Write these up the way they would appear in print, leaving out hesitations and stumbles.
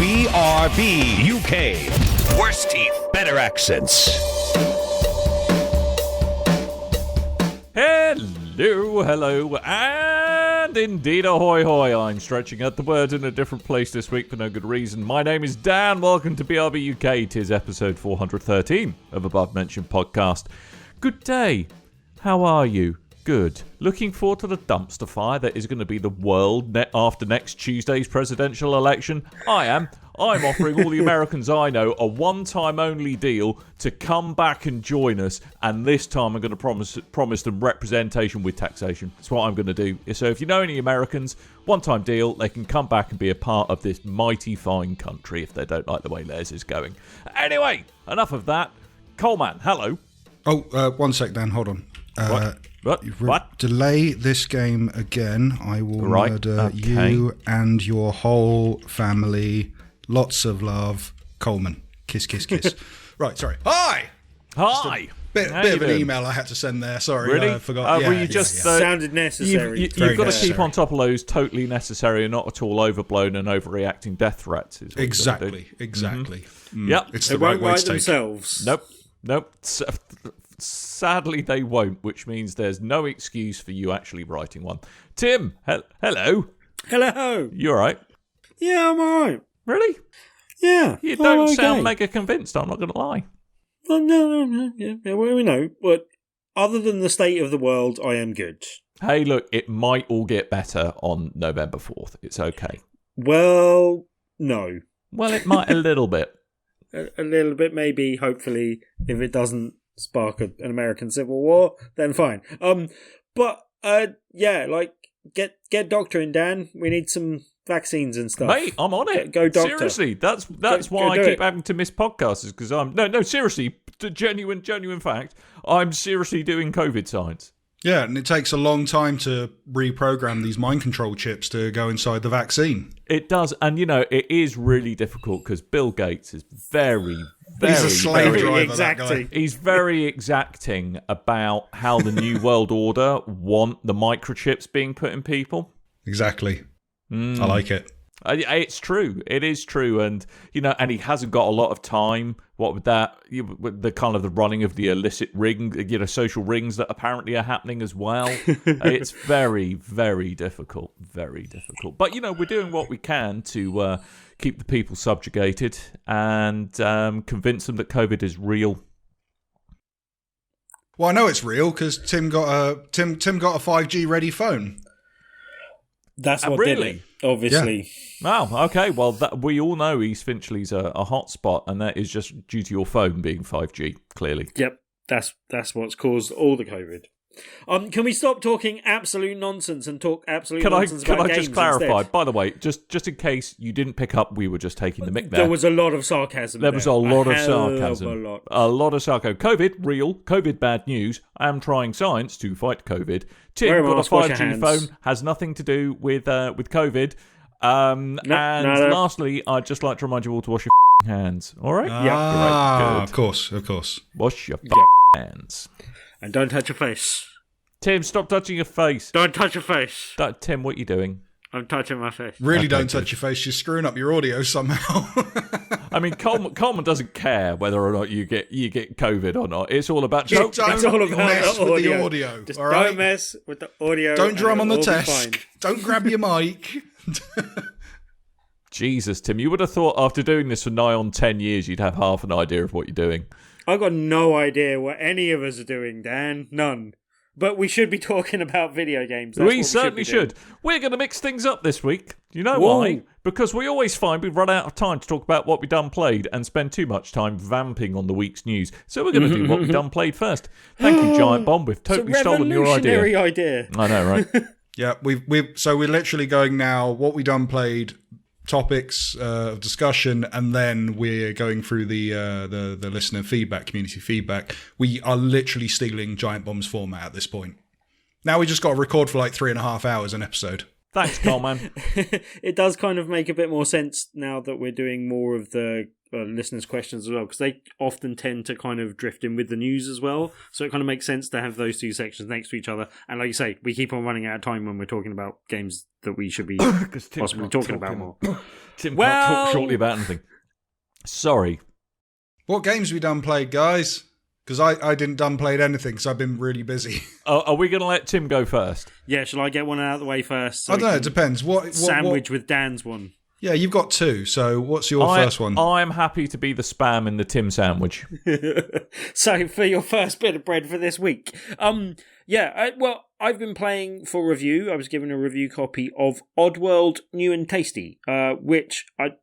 BRB UK. Worse teeth, better accents. Hello, and indeed ahoy hoy. I'm stretching out the words in a different place this week for no good reason. My name is Dan, welcome to BRB UK. Tis episode 413 of Above Mentioned Podcast. Good day, how are you? Good. Looking forward to the dumpster fire that is going to be the world after next Tuesday's presidential election? I am. I'm offering all the Americans I know a one-time only deal to come back and join us, and this time I'm going to promise them representation with taxation. That's what I'm going to do. So if you know any Americans, one-time deal, they can come back and be a part of this mighty fine country if they don't like the way theirs is going. Anyway, enough of that. Coleman, hello. Oh, 1 sec, Dan, hold on. What? Delay this game again. I will murder you and your whole family. Lots of love. Coleman. Kiss, kiss, kiss. Right, sorry. Hi! Hi! Bit of an email I had to send there. Sorry, really? I forgot. Were you just sounded necessary. You've got to keep on top of those totally necessary and not at all overblown and overreacting death threats. Is what exactly. Yep. It's they the right won't way write to take. themselves. Nope. Sadly, they won't, which means there's no excuse for you actually writing one. Tim, hello. Hello. You all right? Yeah, I'm all right. Really? Yeah. You don't sound mega convinced, I'm not going to lie. Oh, no. Yeah, well, we know. But other than the state of the world, I am good. Hey, look, it might all get better on November 4th. It's okay. Well, no. Well, it might a little bit. A little bit, maybe, hopefully, if it doesn't spark an American Civil War, then fine. Get doctoring, Dan. We need some vaccines and stuff. Mate, I'm on it. Go doctor. Seriously, that's why I keep having to miss podcasts, is because I'm... No, seriously, genuine fact, I'm seriously doing COVID science. Yeah, and it takes a long time to reprogram these mind control chips to go inside the vaccine. It does, and it is really difficult because Bill Gates is very, he's a slave driver, exacting. that guy. He's very exacting about how the New World Order want the microchips being put in people. Exactly. I like it. It's true. It is true, and and he hasn't got a lot of time. What with that, with the kind of the running of the illicit ring, social rings that apparently are happening as well. It's very, very difficult. Very difficult. But we're doing what we can to keep the people subjugated and convince them that COVID is real. Well, I know it's real because Tim got a 5G ready phone. That's what really? did it, obviously. Yeah. Oh, okay. Well, we all know East Finchley's a hot spot, and that is just due to your phone being 5G, clearly. Yep, that's what's caused all the COVID. Can we stop talking absolute nonsense and talk absolute nonsense about games Can I just clarify? Instead? By the way, just in case you didn't pick up, we were just taking the mic there. There was a lot of sarcasm. There was a lot of sarcasm. A lot of sarcasm. COVID, real. COVID, bad news. I am trying science to fight COVID. Tim got a 5G phone. Has nothing to do with COVID. Lastly, I'd just like to remind you all to wash your hands. All right? Yeah. Great. Good. Of course. Wash your hands. And don't touch your face. Tim, stop touching your face. Don't touch your face. Tim, what are you doing? I'm touching my face. Really, don't touch your face. You're screwing up your audio somehow. I mean, Coleman doesn't care whether or not you get COVID or not. It's all about... Don't mess with the audio. Just all right? don't mess with the audio. Don't drum on the desk. Don't grab your mic. Jesus, Tim, you would have thought after doing this for nigh on 10 years you'd have half an idea of what you're doing. I've got no idea what any of us are doing, Dan. None. But we should be talking about video games. We certainly should. We're going to mix things up this week. You know why? Because we always find we run out of time to talk about what we done played and spend too much time vamping on the week's news. So we're going to do what we done played first. Thank you, Giant Bomb. We've totally stolen your idea. It's a revolutionary idea. I know, right? Yeah, we're literally going now. What we done played, topics of discussion, and then we're going through the listener feedback, community feedback. We are literally stealing Giant Bomb's format at this point. Now we just got to record for like 3.5 hours an episode. Thanks, Coleman. It does kind of make a bit more sense now that we're doing more of the listeners' questions as well, because they often tend to kind of drift in with the news as well. So it kind of makes sense to have those two sections next to each other. And like you say, we keep on running out of time when we're talking about games that we should be possibly talking about more. Tim can't talk shortly about anything. Sorry. What games have we done played, guys? Because I didn't done played anything because I've been really busy. Are we going to let Tim go first? Yeah, shall I get one out of the way first? So I don't know, it depends. What sandwich with Dan's one. Yeah, you've got two, so what's your first one? I'm happy to be the spam in the Tim sandwich. So, for your first bit of bread for this week. I've been playing for review. I was given a review copy of Oddworld New and Tasty, which I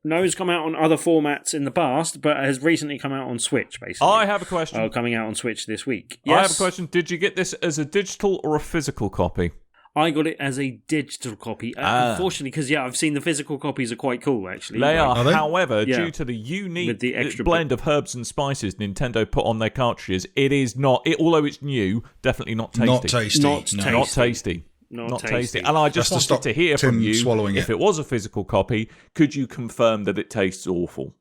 know has come out on other formats in the past, but has recently come out on Switch, basically. I have a question. Coming out on Switch this week. Yes? I have a question. Did you get this as a digital or a physical copy? I got it as a digital copy, unfortunately, because I've seen the physical copies are quite cool. Actually, they are. they? However, due to the unique with the extra blend of herbs and spices Nintendo put on their cartridges, it is not. Although it's new, definitely not tasty. Not tasty. Not tasty. Not tasty. And I just wanted to hear from you, if it was a physical copy, could you confirm that it tastes awful?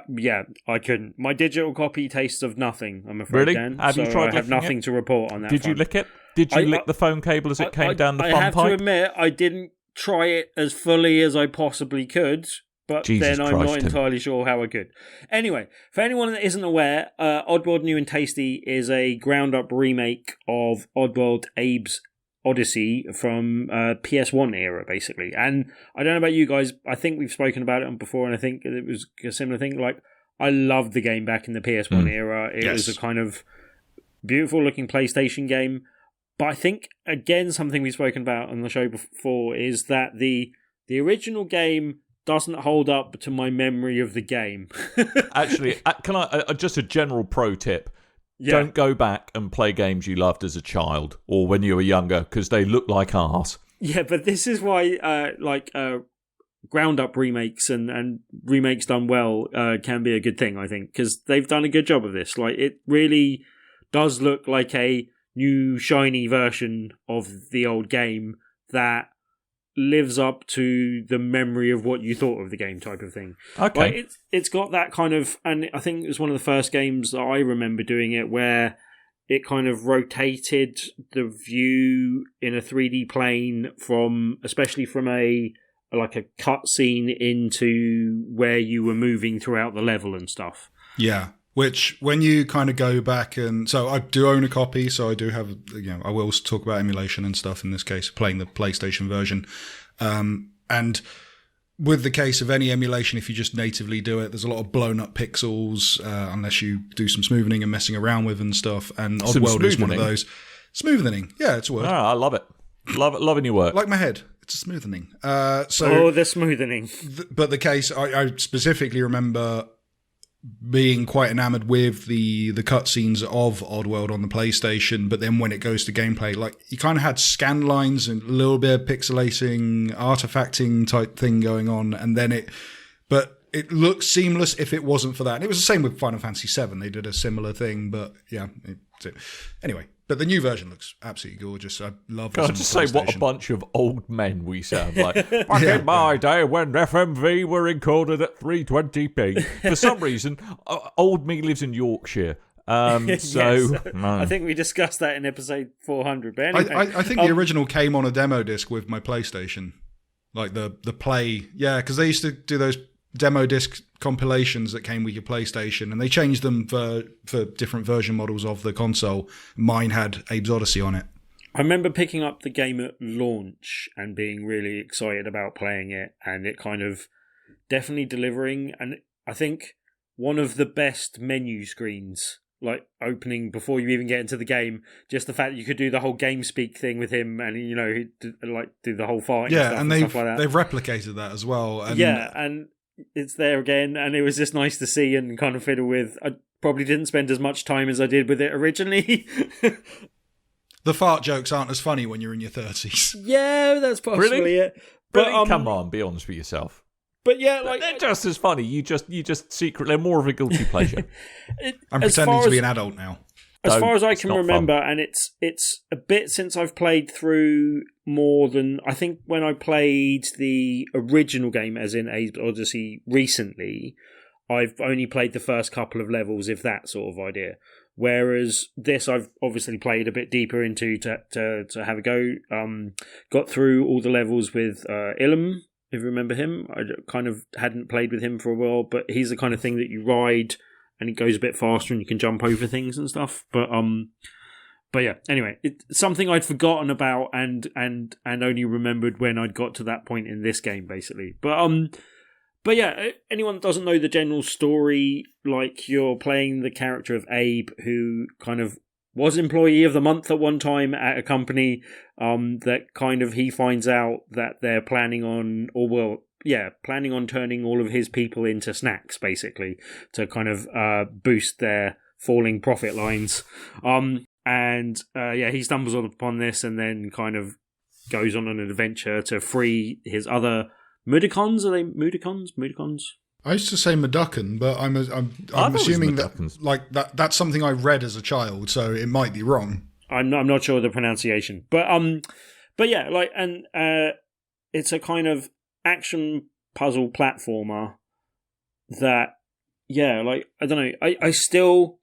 Yeah, I couldn't. My digital copy tastes of nothing, I'm afraid, really? Dan. Have you tried I have nothing to report on that. Did you lick it? Did you lick the phone cable as it came down the fun pipe? I have to admit, I didn't try it as fully as I possibly could, but then I'm not entirely sure how I could. Anyway, for anyone that isn't aware, Oddworld New and Tasty is a ground-up remake of Oddworld Abe's Odyssey from PS1 era, basically. And I don't know about you guys, I think we've spoken about it before, and I think it was a similar thing. Like, I loved the game back in the PS1 era. It was a kind of beautiful-looking PlayStation game. But I think, again, something we've spoken about on the show before is that the original game doesn't hold up to my memory of the game. Actually, can I just a general pro tip? Yeah. Don't go back and play games you loved as a child or when you were younger, because they look like arse. Yeah, but this is why ground-up remakes and remakes done well can be a good thing, I think, because they've done a good job of this. Like, it really does look like a new, shiny version of the old game that lives up to the memory of what you thought of the game, type of thing. Okay. Like, it's got that kind of, and I think it was one of the first games that I remember doing it where it kind of rotated the view in a 3D plane especially from a cutscene into where you were moving throughout the level and stuff. Yeah. Which, when you kind of go back and... So I do own a copy, so I do have... I will talk about emulation and stuff in this case, playing the PlayStation version. And with the case of any emulation, if you just natively do it, there's a lot of blown up pixels, unless you do some smoothing and messing around with and stuff. And Oddworld is one of those. Smoothing. Yeah, it's a word. Oh, I love it. Loving your work. Like my head. It's a smoothing. The smoothing. But the case, I specifically remember being quite enamored with the cutscenes of Oddworld on the PlayStation, but then when it goes to gameplay, like, you kind of had scan lines and a little bit of pixelating, artifacting type thing going on, and then it looked seamless if it wasn't for that. And it was the same with Final Fantasy VII. They did a similar thing, but yeah. Anyway, but the new version looks absolutely gorgeous. I love it. Can I just say what a bunch of old men we sound like. Back in my day when FMV were encoded at 320p. For some reason, old me lives in Yorkshire. Yes, I think we discussed that in episode 400. But anyway, I think the original came on a demo disc with my PlayStation. Like the Play. Yeah, because they used to do those demo disc compilations that came with your PlayStation, and they changed them for different version models of the console. Mine had Abe's Odyssey on it. I remember picking up the game at launch and being really excited about playing it, and it kind of definitely delivering. And I think one of the best menu screens, like opening before you even get into the game, just the fact that you could do the whole game speak thing with him, and do the whole fight. Yeah, and stuff like that. They've replicated that as well. And and it's there again, and it was just nice to see and kind of fiddle with. I probably didn't spend as much time as I did with it originally. The fart jokes aren't as funny when you're in your 30s. Yeah, that's possibly it. But come on, be honest with yourself. But yeah, like, they're just as funny. You just secretly, they're more of a guilty pleasure. I'm pretending to be an adult now. As far as I can remember, and it's a bit since I've played through more than I think when I played the original game, as in Abe's Odyssey, recently. I've only played the first couple of levels, if that sort of idea. Whereas this, I've obviously played a bit deeper into to have a go. Got through all the levels with Ilum, if you remember him. I kind of hadn't played with him for a while, but he's the kind of thing that you ride and it goes a bit faster and you can jump over things and stuff. But yeah, anyway, it's something I'd forgotten about and only remembered when I'd got to that point in this game, basically. But yeah, anyone that doesn't know the general story, like you're playing the character of Abe, who kind of was Employee of the Month at one time at a company, that kind of he finds out that they're planning on turning all of his people into snacks, basically, to kind of boost their falling profit lines. He stumbles upon this and then kind of goes on an adventure to free his other Mudokons. Are they Mudokons? I used to say Mudokon, but I'm assuming that that's something I read as a child, so it might be wrong. I'm not sure of the pronunciation, but yeah, like, and it's a kind of action puzzle platformer that, yeah, like, I don't know, I still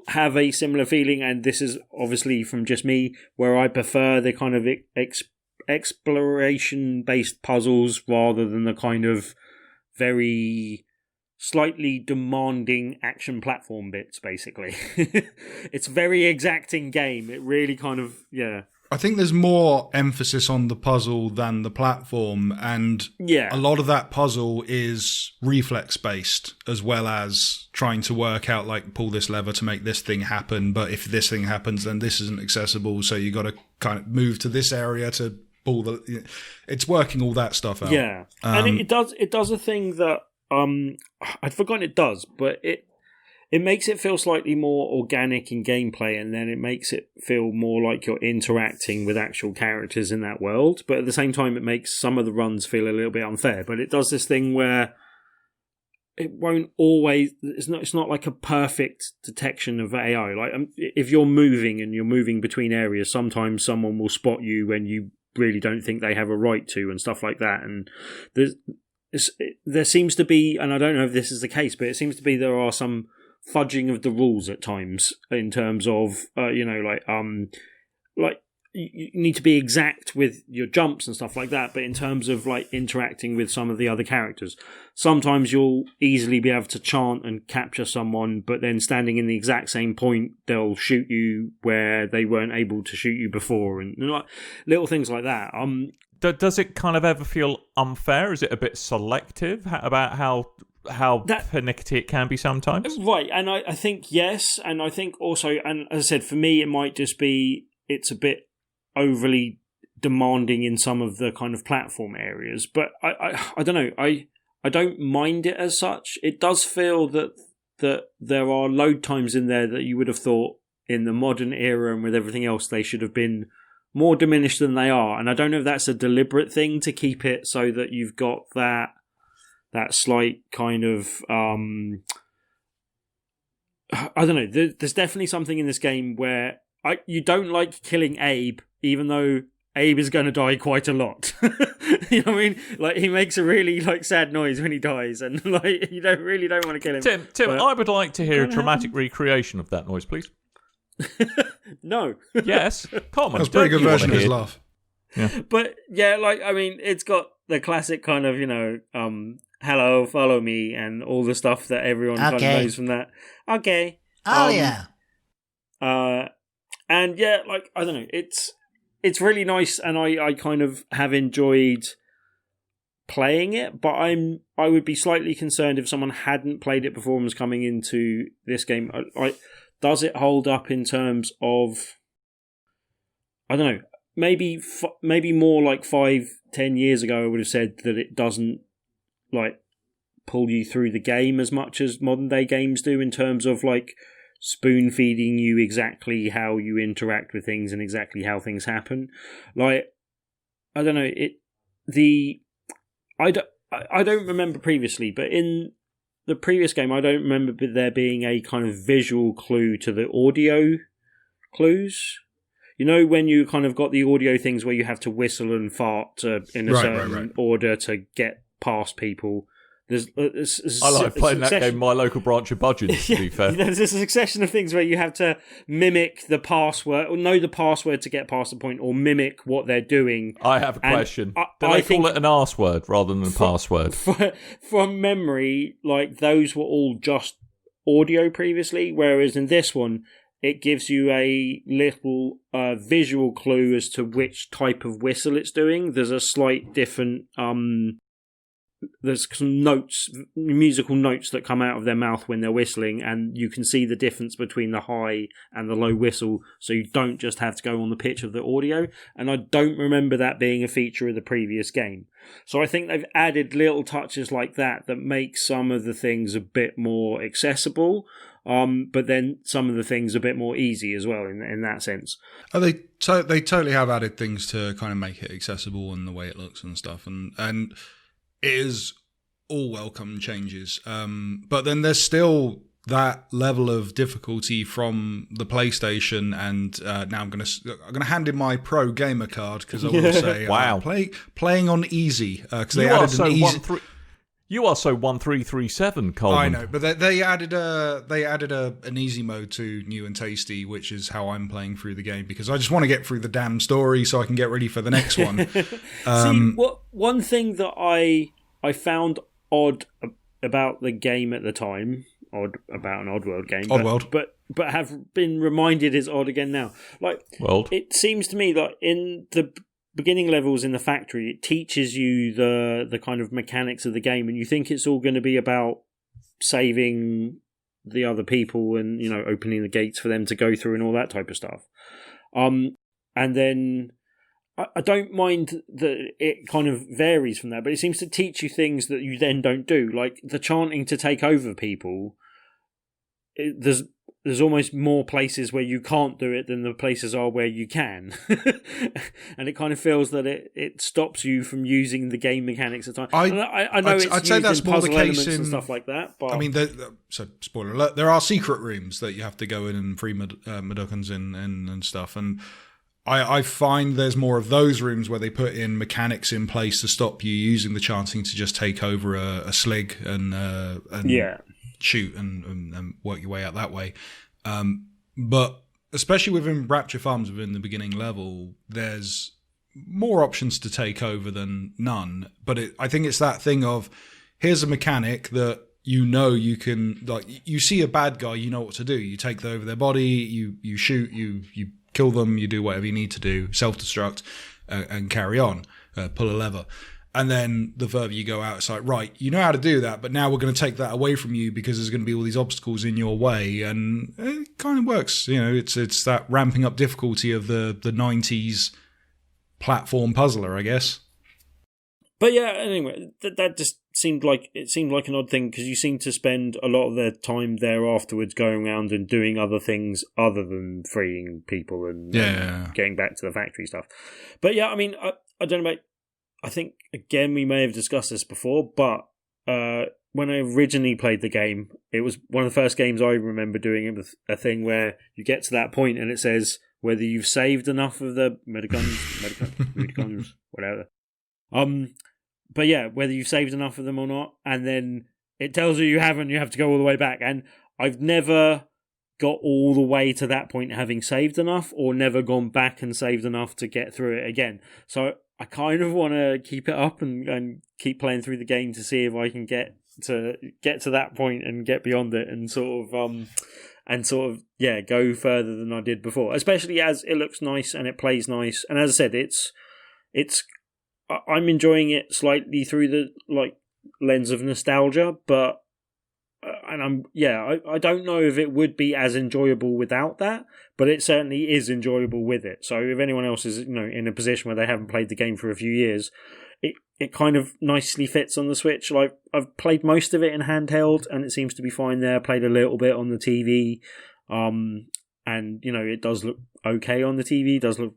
have a similar feeling, and this is obviously from just me, where I prefer the kind of exploration-based puzzles rather than the kind of very slightly demanding action platform bits, basically. It's a very exacting game. It really kind of, yeah. I think there's more emphasis on the puzzle than the platform, and a lot of that puzzle is reflex-based, as well as trying to work out, like, pull this lever to make this thing happen, but if this thing happens, then this isn't accessible, so you got to kind of move to this area to pull the... It's working all that stuff out. Yeah, and it does a thing that I'd forgotten it does, but it makes it feel slightly more organic in gameplay, and then it makes it feel more like you're interacting with actual characters in that world. But at the same time, it makes some of the runs feel a little bit unfair. But it does this thing where it won't always... It's not like a perfect detection of AI. Like, if you're moving and you're moving between areas, sometimes someone will spot you when you really don't think they have a right to, and stuff like that. And there seems to be, and I don't know if this is the case, but it seems to be there are some fudging of the rules at times in terms of like you need to be exact with your jumps and stuff like that, but in terms of like interacting with some of the other characters, sometimes you'll easily be able to chant and capture someone, but then standing in the exact same point they'll shoot you where they weren't able to shoot you before, and like little things like that. Does it kind of ever feel unfair? Is it a bit selective about how pernickety it can be sometimes? Right, and I think yes, and I think also, and as I said, for me it might just be it's a bit overly demanding in some of the kind of platform areas, but I don't know, I don't mind it as such. It does feel that there are load times in there that you would have thought in the modern era and with everything else they should have been more diminished than they are, and I don't know if that's a deliberate thing to keep it so that you've got that slight kind of I don't know, there's definitely something in this game where you don't like killing Abe, even though Abe is going to die quite a lot. You know what I mean? Like, he makes a really like sad noise when he dies, and like you don't want to kill him. Tim, I would like to hear a dramatic recreation of that noise, please. No. Yes, Coleman. That's a pretty good version of his laugh. Yeah. But yeah, like, I mean, it's got the classic kind of, hello, follow me, and all the stuff that everyone kind of knows from that. Okay. Oh, yeah. And yeah, like, I don't know, it's really nice, and I kind of have enjoyed playing it, but I would be slightly concerned if someone hadn't played it before and was coming into this game. Does it hold up in terms of, I don't know, maybe more like 5-10 years ago I would have said that it doesn't like pull you through the game as much as modern day games do, in terms of like spoon feeding you exactly how you interact with things and exactly how things happen. Like, I don't know, I don't remember previously, but in the previous game I don't remember there being a kind of visual clue to the audio clues. you know when you kind of got the audio things where you have to whistle and fart in a certain order to get past people. I like playing that game, my local branch of Budgeons, to be fair. There's a succession of things where you have to mimic the password, or know the password to get past the point, or mimic what they're doing. I have a question. Do they call it an arse word rather than a password? From memory, like, those were all just audio previously, whereas in this one, it gives you a little visual clue as to which type of whistle it's doing. There's a slight different... there's some notes, musical notes that come out of their mouth when they're whistling, and you can see the difference between the high and the low whistle, so you don't just have to go on the pitch of the audio. And I don't remember that being a feature of the previous game. So I think they've added little touches like that make some of the things a bit more accessible, but then some of the things a bit more easy as well in that sense. Oh, they totally have added things to kind of make it accessible and the way it looks and stuff, and it is all welcome changes. But then there's still that level of difficulty from the PlayStation, and now I'm gonna hand in my pro gamer card, because I will say, wow, playing on easy, because they added an easy. You are so 1337, Coleman. I know, but they added an easy mode to New and Tasty, which is how I'm playing through the game, because I just want to get through the damn story so I can get ready for the next one. See, one thing that I found odd about the game at the time, about an Oddworld game, Oddworld, but have been reminded is odd again now. Like, World. It seems to me that in the beginning levels in the factory, it teaches you the kind of mechanics of the game, and you think it's all going to be about saving the other people and, you know, opening the gates for them to go through and all that type of stuff. And then I don't mind that it kind of varies from that, but it seems to teach you things that you then don't do, like the chanting to take over people. There's almost more places where you can't do it than the places are where you can. And it kind of feels that it stops you from using the game mechanics at the time. I know I'd say that's more the case in stuff like that. But I mean, so spoiler alert, there are secret rooms that you have to go in and free Meducans in and stuff. And I find there's more of those rooms where they put in mechanics in place to stop you using the chanting to just take over a slig and shoot and work your way out that way. But especially within Rapture Farms, within the beginning level, there's more options to take over than none. But I think it's that thing of, here's a mechanic that you can, like, you see a bad guy, you know what to do. You take over their body, you shoot, you kill them, you do whatever you need to do, self-destruct, and carry on, pull a lever. And then the further you go out, it's like, right, you know how to do that, but now we're going to take that away from you because there's going to be all these obstacles in your way. And it kind of works. You know, it's that ramping up difficulty of the 90s platform puzzler, I guess. But yeah, anyway, that just seemed like an odd thing, because you seem to spend a lot of their time there afterwards going around and doing other things other than freeing people and getting back to the factory stuff. But yeah, I mean, I don't know about... I think, again, we may have discussed this before, but when I originally played the game, it was one of the first games I remember doing it with a thing where you get to that point and it says whether you've saved enough of the Meducans, whatever. But yeah, whether you've saved enough of them or not, and then it tells you haven't, you have to go all the way back. And I've never got all the way to that point having saved enough, or never gone back and saved enough to get through it again. So I kind of want to keep it up and keep playing through the game to see if I can get to that point and get beyond it and sort of go further than I did before. Especially as it looks nice and it plays nice, and as I said, I'm enjoying it slightly through the lens of nostalgia, but I don't know if it would be as enjoyable without that, but it certainly is enjoyable with it. So if anyone else is, in a position where they haven't played the game for a few years, it kind of nicely fits on the Switch. Like, I've played most of it in handheld, and it seems to be fine there. Played a little bit on the TV, and it does look okay on the TV. It does look,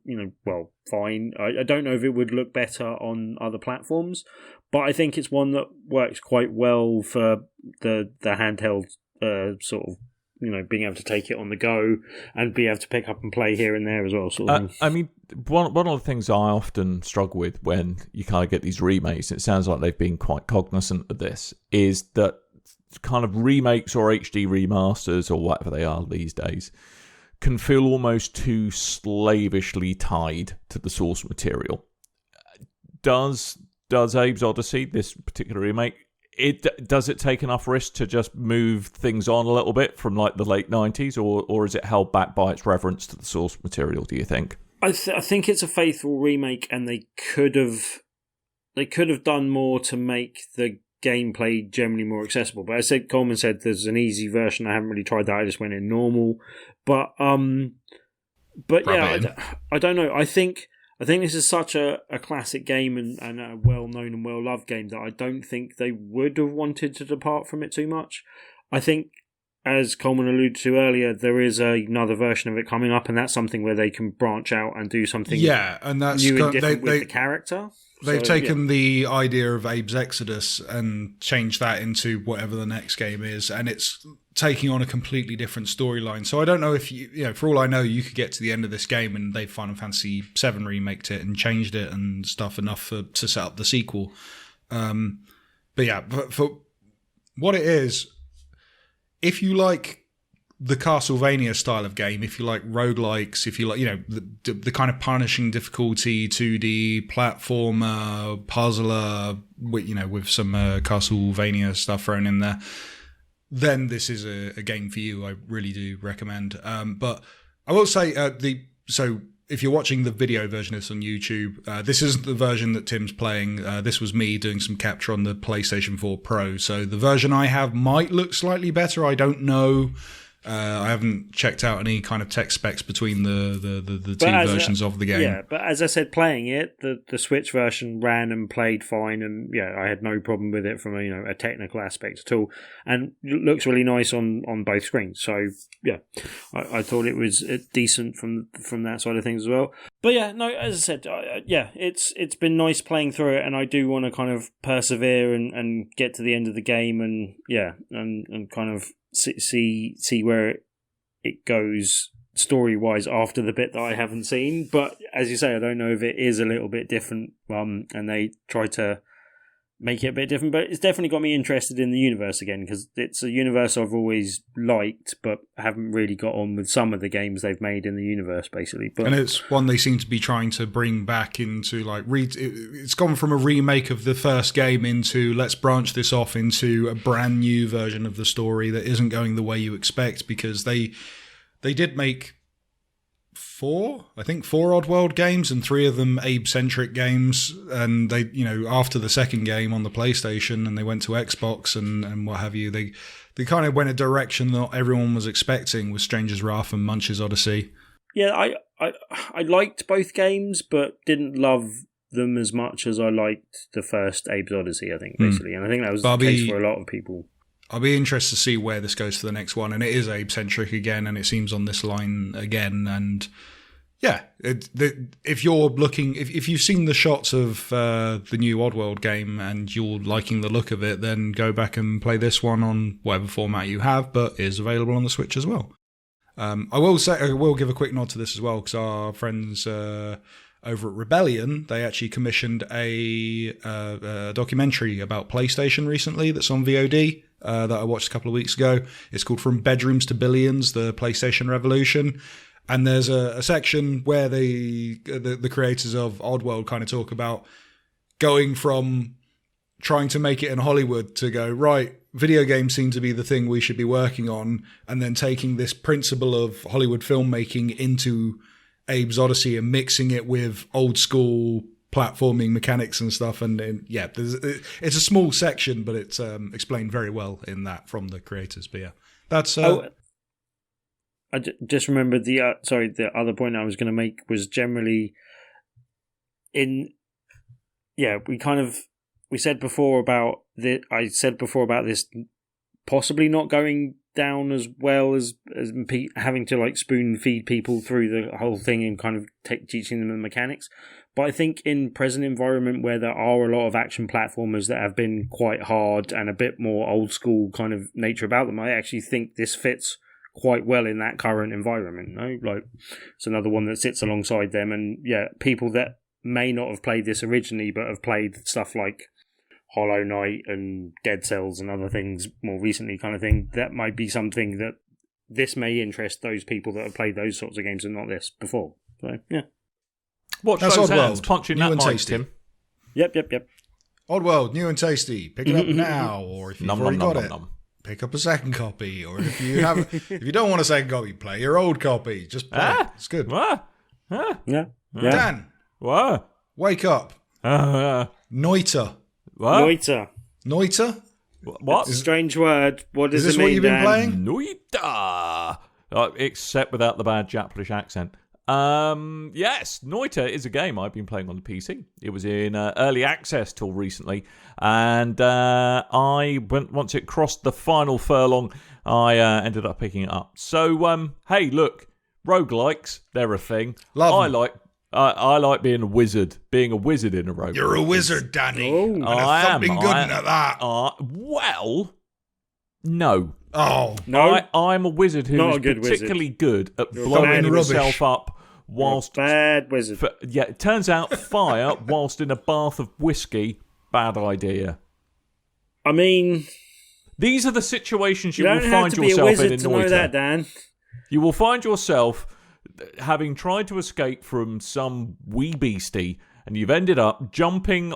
fine. I don't know if it would look better on other platforms, but I think it's one that works quite well for the handheld sort of being able to take it on the go and be able to pick up and play here and there as well. Sort of I mean, one of the things I often struggle with when you kind of get these remakes, it sounds like they've been quite cognizant of this, is that kind of remakes or HD remasters or whatever they are these days can feel almost too slavishly tied to the source material. Does Abe's Odyssey, this particular remake, does it take enough risk to just move things on a little bit from like the late 90s, or is it held back by its reverence to the source material, do you think? I think it's a faithful remake, and they could have done more to make the gameplay generally more accessible. But as Coleman said, there's an easy version. I haven't really tried that. I just went in normal. But yeah, I don't know. I think this is such a classic game and a well-known and well-loved game that I don't think they would have wanted to depart from it too much. I think, as Coleman alluded to earlier, there is another version of it coming up, and that's something where they can branch out and do something and that's new and different with the character. They've taken the idea of Abe's Exodus and changed that into whatever the next game is, and it's taking on a completely different storyline. So I don't know if for all I know, you could get to the end of this game and they Final Fantasy VII remaked it and changed it and stuff enough to set up the sequel. But yeah, for what it is, if you like the Castlevania style of game, if you like roguelikes, if you like, the kind of punishing difficulty, 2D platformer, puzzler, with some Castlevania stuff thrown in there, then this is a game for you. I really do recommend. But I will say, so if you're watching the video version of this on YouTube, this isn't the version that Tim's playing. This was me doing some capture on the PlayStation 4 Pro. So the version I have might look slightly better. I don't know. I haven't checked out any kind of tech specs between the two versions of the game. Yeah, but as I said, playing it, the Switch version ran and played fine, and I had no problem with it from a technical aspect at all, and it looks really nice on both screens. So yeah, I thought it was decent from that side of things as well. But yeah, no, as I said, it's been nice playing through it, and I do want to kind of persevere and get to the end of the game, and and kind of see where it goes story-wise after the bit that I haven't seen. But as you say, I don't know if it is a little bit different, and they try to make it a bit different, but it's definitely got me interested in the universe again, because it's a universe I've always liked, but haven't really got on with some of the games they've made in the universe, basically. But, and it's one they seem to be trying to bring back into, like, it's gone from a remake of the first game into, let's branch this off into a brand new version of the story that isn't going the way you expect, because they did make four Oddworld games, and 3 of them Abe-centric games, and they, after the second game on the PlayStation, and they went to Xbox and what have you, they kind of went a direction that everyone was expecting with Stranger's Wrath and Munch's Odyssey. Yeah, I liked both games, but didn't love them as much as I liked the first Abe's Odyssey, I think, basically. And I think that was the case for a lot of people. I'll be interested to see where this goes for the next one, and it is Abe-centric again, and it seems on this line again, and yeah, if you're looking, if you've seen the shots of the new Oddworld game and you're liking the look of it, then go back and play this one on whatever format you have, but it is available on the Switch as well. I will give a quick nod to this as well, because our friends over at Rebellion, they actually commissioned a documentary about PlayStation recently that's on VOD. That I watched a couple of weeks ago. It's called From Bedrooms to Billions, the PlayStation Revolution. And there's a section where the creators of Oddworld kind of talk about going from trying to make it in Hollywood to go, right, video games seem to be the thing we should be working on, and then taking this principle of Hollywood filmmaking into Abe's Odyssey and mixing it with old school platforming mechanics and stuff, and it's a small section, but it's explained very well in that from the creators. But yeah, that's. I just remembered the other point I was going to make was generally we said before about this possibly not going down as well as having to like spoon feed people through the whole thing and kind of teaching them the mechanics. But I think in present environment where there are a lot of action platformers that have been quite hard and a bit more old school kind of nature about them, I actually think this fits quite well in that current environment. No, like it's another one that sits alongside them, and people that may not have played this originally, but have played stuff like Hollow Knight and Dead Cells and other things more recently, kind of thing. That might be something that this may interest those people that have played those sorts of games and not this before. So yeah. Watch That's those Oddworld, hands punching new that and mic, tasty. Tim. Yep. Oddworld, new and tasty. Pick it up now, or if you've already got it, nom. pick up a second copy. Or if you have, if you don't want a second copy, play your old copy. Just play it. It's good. Yeah. Dan, What? wake up. Noita. What? Noita? What? Strange word. What does Is this it mean, what you've been Dan? playing? Noita. Except without the bad Japanese accent. Yes, Noita is a game I've been playing on the PC. It was in early access till recently, and once it crossed the final furlong, I ended up picking it up. So, hey, look, roguelikes, they're a thing. I like being a wizard in a roguelike. You're a wizard, Danny. Oh. And a thumping good at that. Well, no. Oh. No? I'm a wizard who Not is a good particularly good at You're blowing bad himself up whilst... Bad wizard. it turns out fire whilst in a bath of whiskey, bad idea. I mean... These are the situations you You will don't have find to be a yourself wizard in to know Noita. that, Dan. You will find yourself having tried to escape from some wee beastie, and you've ended up jumping,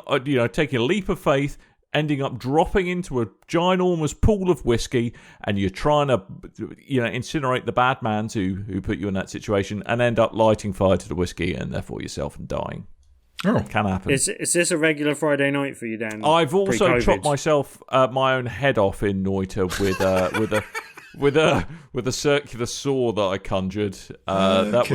taking a leap of faith, ending up dropping into a ginormous pool of whiskey, and you're trying to, incinerate the bad mans who put you in that situation, and end up lighting fire to the whiskey, and therefore yourself and dying. Oh. Can happen. Is this a regular Friday night for you, Dan? I've also pre-COVID? chopped myself my own head off in Noita with a circular saw that I conjured. That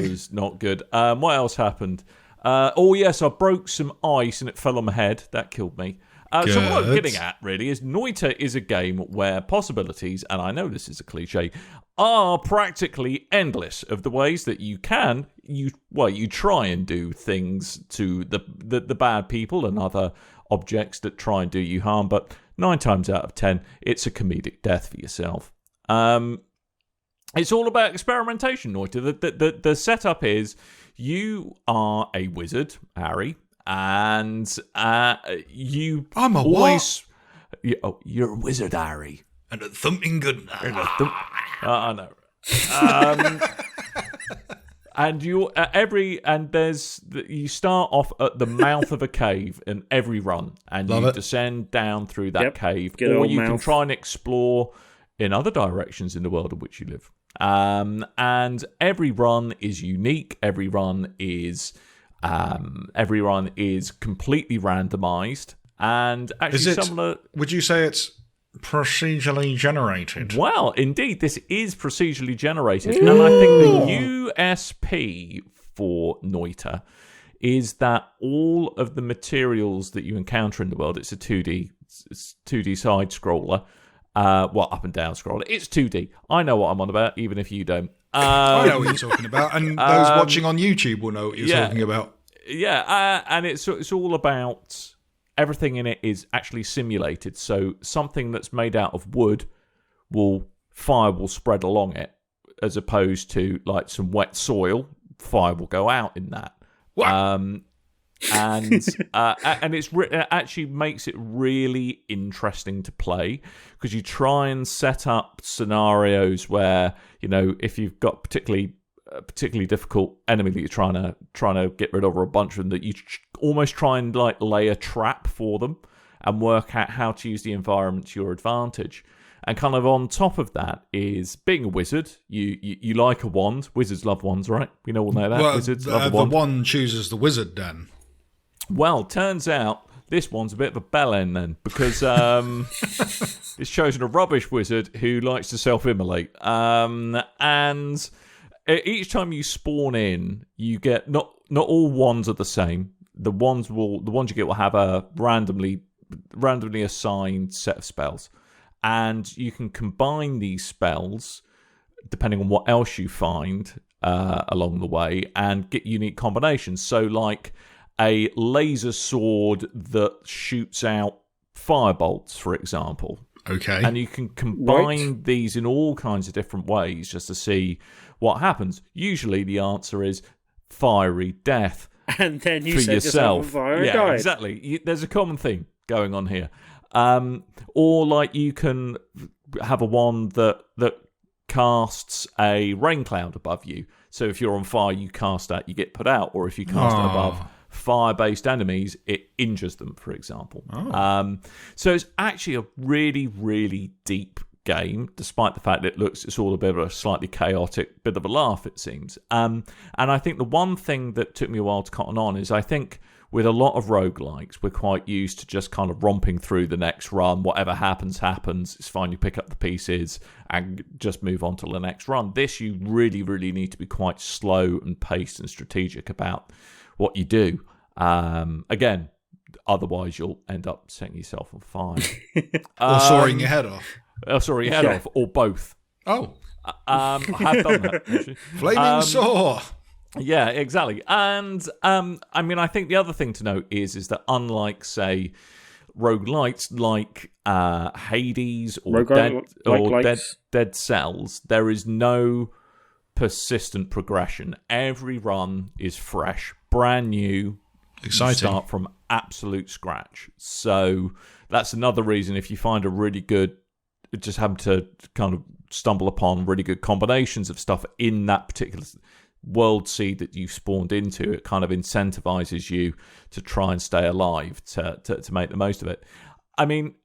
was not good. What else happened? Yes, I broke some ice and it fell on my head. That killed me. So what I'm getting at, really, is Noita is a game where possibilities, and I know this is a cliche, are practically endless of the ways that you try and do things to the bad people and other objects that try and do you harm, but 9 times out of 10, it's a comedic death for yourself. It's all about experimentation, Noita. The setup is you are a wizard, Harry, and you I'm a always... what? You're a wizard, Harry. And a thumping good. I know. And you start off at the mouth of a cave in every run, and descend down through that cave, or you can try and explore in other directions in the world in which you live. And every run is unique. Every run is completely randomized, and actually would you say it's procedurally generated? Well, indeed, this is procedurally generated, and I think the USP for Noita is that all of the materials that you encounter in the world, it's a 2D side scroller. Up and down scroller. It's 2D. I know what I'm on about, even if you don't. I know what you're talking about, and those watching on YouTube will know what you're talking about. Yeah, and it's all about everything in it is actually simulated. So something that's made out of wood fire will spread along it, as opposed to like some wet soil, fire will go out in that. What? And it actually makes it really interesting to play, because you try and set up scenarios where, if you've got a particularly difficult enemy that you're trying to get rid of, or a bunch of them, that you almost try and like lay a trap for them and work out how to use the environment to your advantage. And kind of on top of that is being a wizard. You like a wand. Wizards love wands, right? We all know that. Well, Wizards love a wand. The wand chooses the wizard, Dan. Well, turns out this one's a bit of a bellend then, because it's chosen a rubbish wizard who likes to self-immolate. And each time you spawn in, you get not all wands are the same. The ones you get will have a randomly assigned set of spells, and you can combine these spells depending on what else you find along the way, and get unique combinations. So, like a laser sword that shoots out firebolts, for example. Okay. And you can combine these in all kinds of different ways just to see what happens. Usually the answer is fiery death. And then you for set yourself on fire and died. Exactly. There's a common theme going on here. Or like you can have a wand that casts a rain cloud above you. So if you're on fire, you cast that, you get put out. Or if you cast it above fire-based enemies, it injures them, for example. So it's actually a really, really deep game, despite the fact that it's all a bit of a slightly chaotic bit of a laugh, it seems. And I think the one thing that took me a while to cotton on is I think with a lot of roguelikes, we're quite used to just kind of romping through the next run. Whatever happens, happens. It's fine. You pick up the pieces and just move on to the next run. This, you really, really need to be quite slow and paced and strategic about what you do. Again, otherwise you'll end up setting yourself on fire. Or sawing your head off. Sorry, your head off, or both. Oh. I have done that, actually. Flaming saw. Yeah, exactly. And I mean, I think the other thing to note is that unlike, say, roguelites like Hades or Dead Cells, there is no persistent progression. Every run is fresh, brand new. Exciting. You start from absolute scratch. So that's another reason if you find a really good, just happen to kind of stumble upon really good combinations of stuff in that particular world seed that you spawned into, it kind of incentivizes you to try and stay alive, to make the most of it. I mean,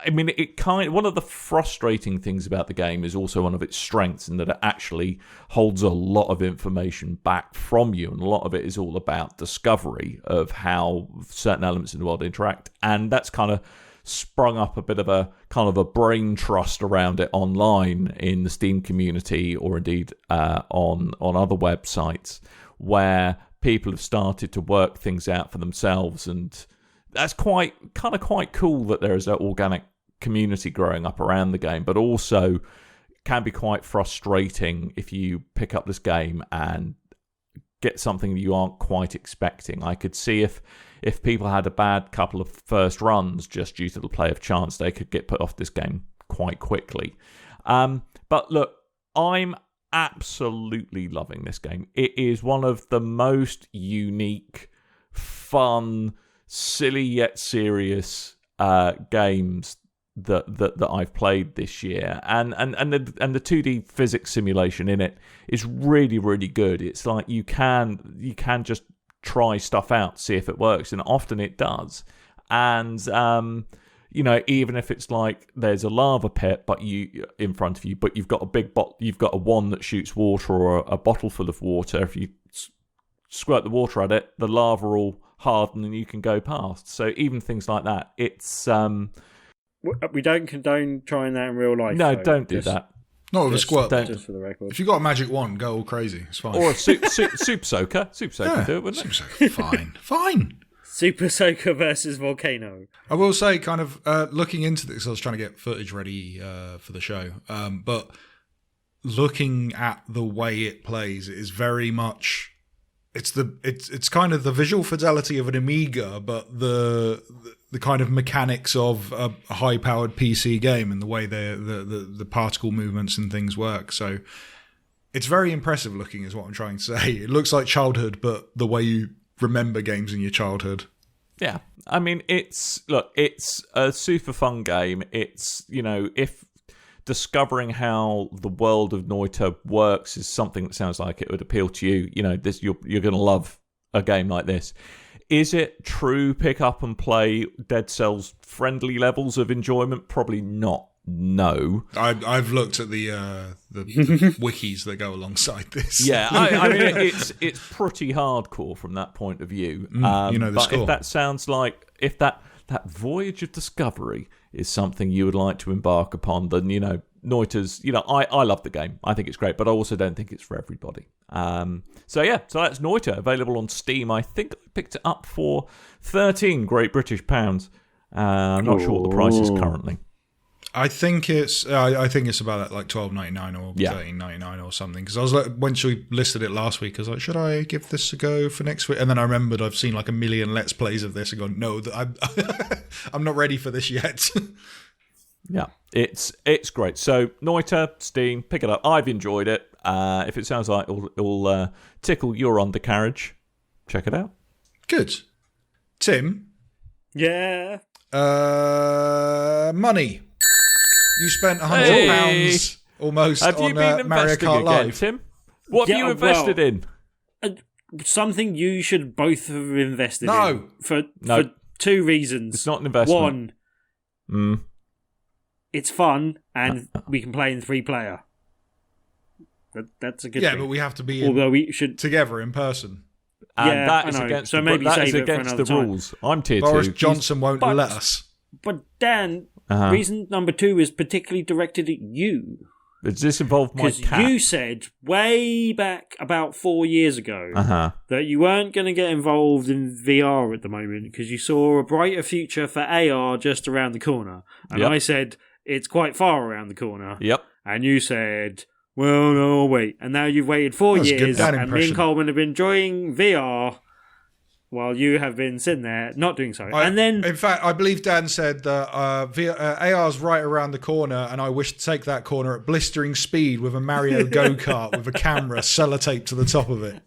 one of the frustrating things about the game is also one of its strengths in that it actually holds a lot of information back from you, and a lot of it is all about discovery of how certain elements in the world interact, and that's kind of sprung up a bit of a kind of a brain trust around it online in the Steam community, or indeed on other websites, where people have started to work things out for themselves, and that's quite cool that there is an organic community growing up around the game, but also can be quite frustrating if you pick up this game and get something you aren't quite expecting. I could see if people had a bad couple of first runs just due to the play of chance, they could get put off this game quite quickly. But look, I'm absolutely loving this game. It is one of the most unique, fun, silly yet serious games that I've played this year, and the 2D physics simulation in it is really, really good. It's like you can just try stuff out, see if it works, and often it does. And even if it's like there's a lava pit in front of you, but you've got a big you've got a wand that shoots water, or a bottle full of water. If you squirt the water at it, the lava will harden and you can go past. So even things like that, it's we don't condone trying that in real life. No, don't do that. Not with a squirt. Just for the record. If you've got a magic wand, go all crazy. It's fine. Or a soup soaker. Soup soaker do it, wouldn't it? Soup soaker, fine. Super Soaker versus Volcano. I will say, kind of looking into this, I was trying to get footage ready for the show, but looking at the way it plays, it is very much it's kind of the visual fidelity of an Amiga, but the kind of mechanics of a high-powered PC game and the way the particle movements and things work. So it's very impressive looking, is what I'm trying to say. It looks like childhood, but the way you remember games in your childhood. Yeah, I mean, it's a super fun game. It's, if discovering how the world of Noita works is something that sounds like it would appeal to you, you're going to love a game like this. Is it true pick up and play Dead Cells friendly levels of enjoyment? Probably not. No. I've looked at the wikis that go alongside this. Yeah, I mean it's pretty hardcore from that point of view. The but score. If that sounds like that voyage of discovery is something you would like to embark upon, then Noita's. I love the game. I think it's great, but I also don't think it's for everybody. So that's Noita, available on Steam. I think I picked it up for 13 Great British pounds. I'm not sure what the price is currently. I think it's about like $12.99 or $13.99 or something. Because I was like, when she listed it last week, I was like, should I give this a go for next week? And then I remembered I've seen like a million Let's Plays of this and gone, no, I'm not ready for this yet. Yeah, it's great. So Noita, Steam, pick it up. I've enjoyed it. If it sounds like it'll tickle your undercarriage, check it out. Good. Tim? Yeah? Money. You spent £100 almost on Mario Kart Live. Tim? What have you invested in? Something you should both have invested in. No. For 2 reasons. It's not an investment. One, it's fun, and we can play in 3-player. That's a good thing. Yeah, but we have to be together in person. And that is against, so maybe that is save it for against another the time. rules. I'm tier 2. Boris Johnson won't let us. But Dan, reason number 2 is particularly directed at you. Does this involve my cat? Because you said way back about 4 years ago that you weren't going to get involved in VR at the moment because you saw a brighter future for AR just around the corner. And I said, it's quite far around the corner. Yep. And you said, well, no, wait. And now you've waited 4 years and me and Coleman have been enjoying VR while you have been sitting there not doing so. In fact, I believe Dan said that AR's right around the corner, and I wish to take that corner at blistering speed with a Mario Go-Kart with a camera sellotaped to the top of it.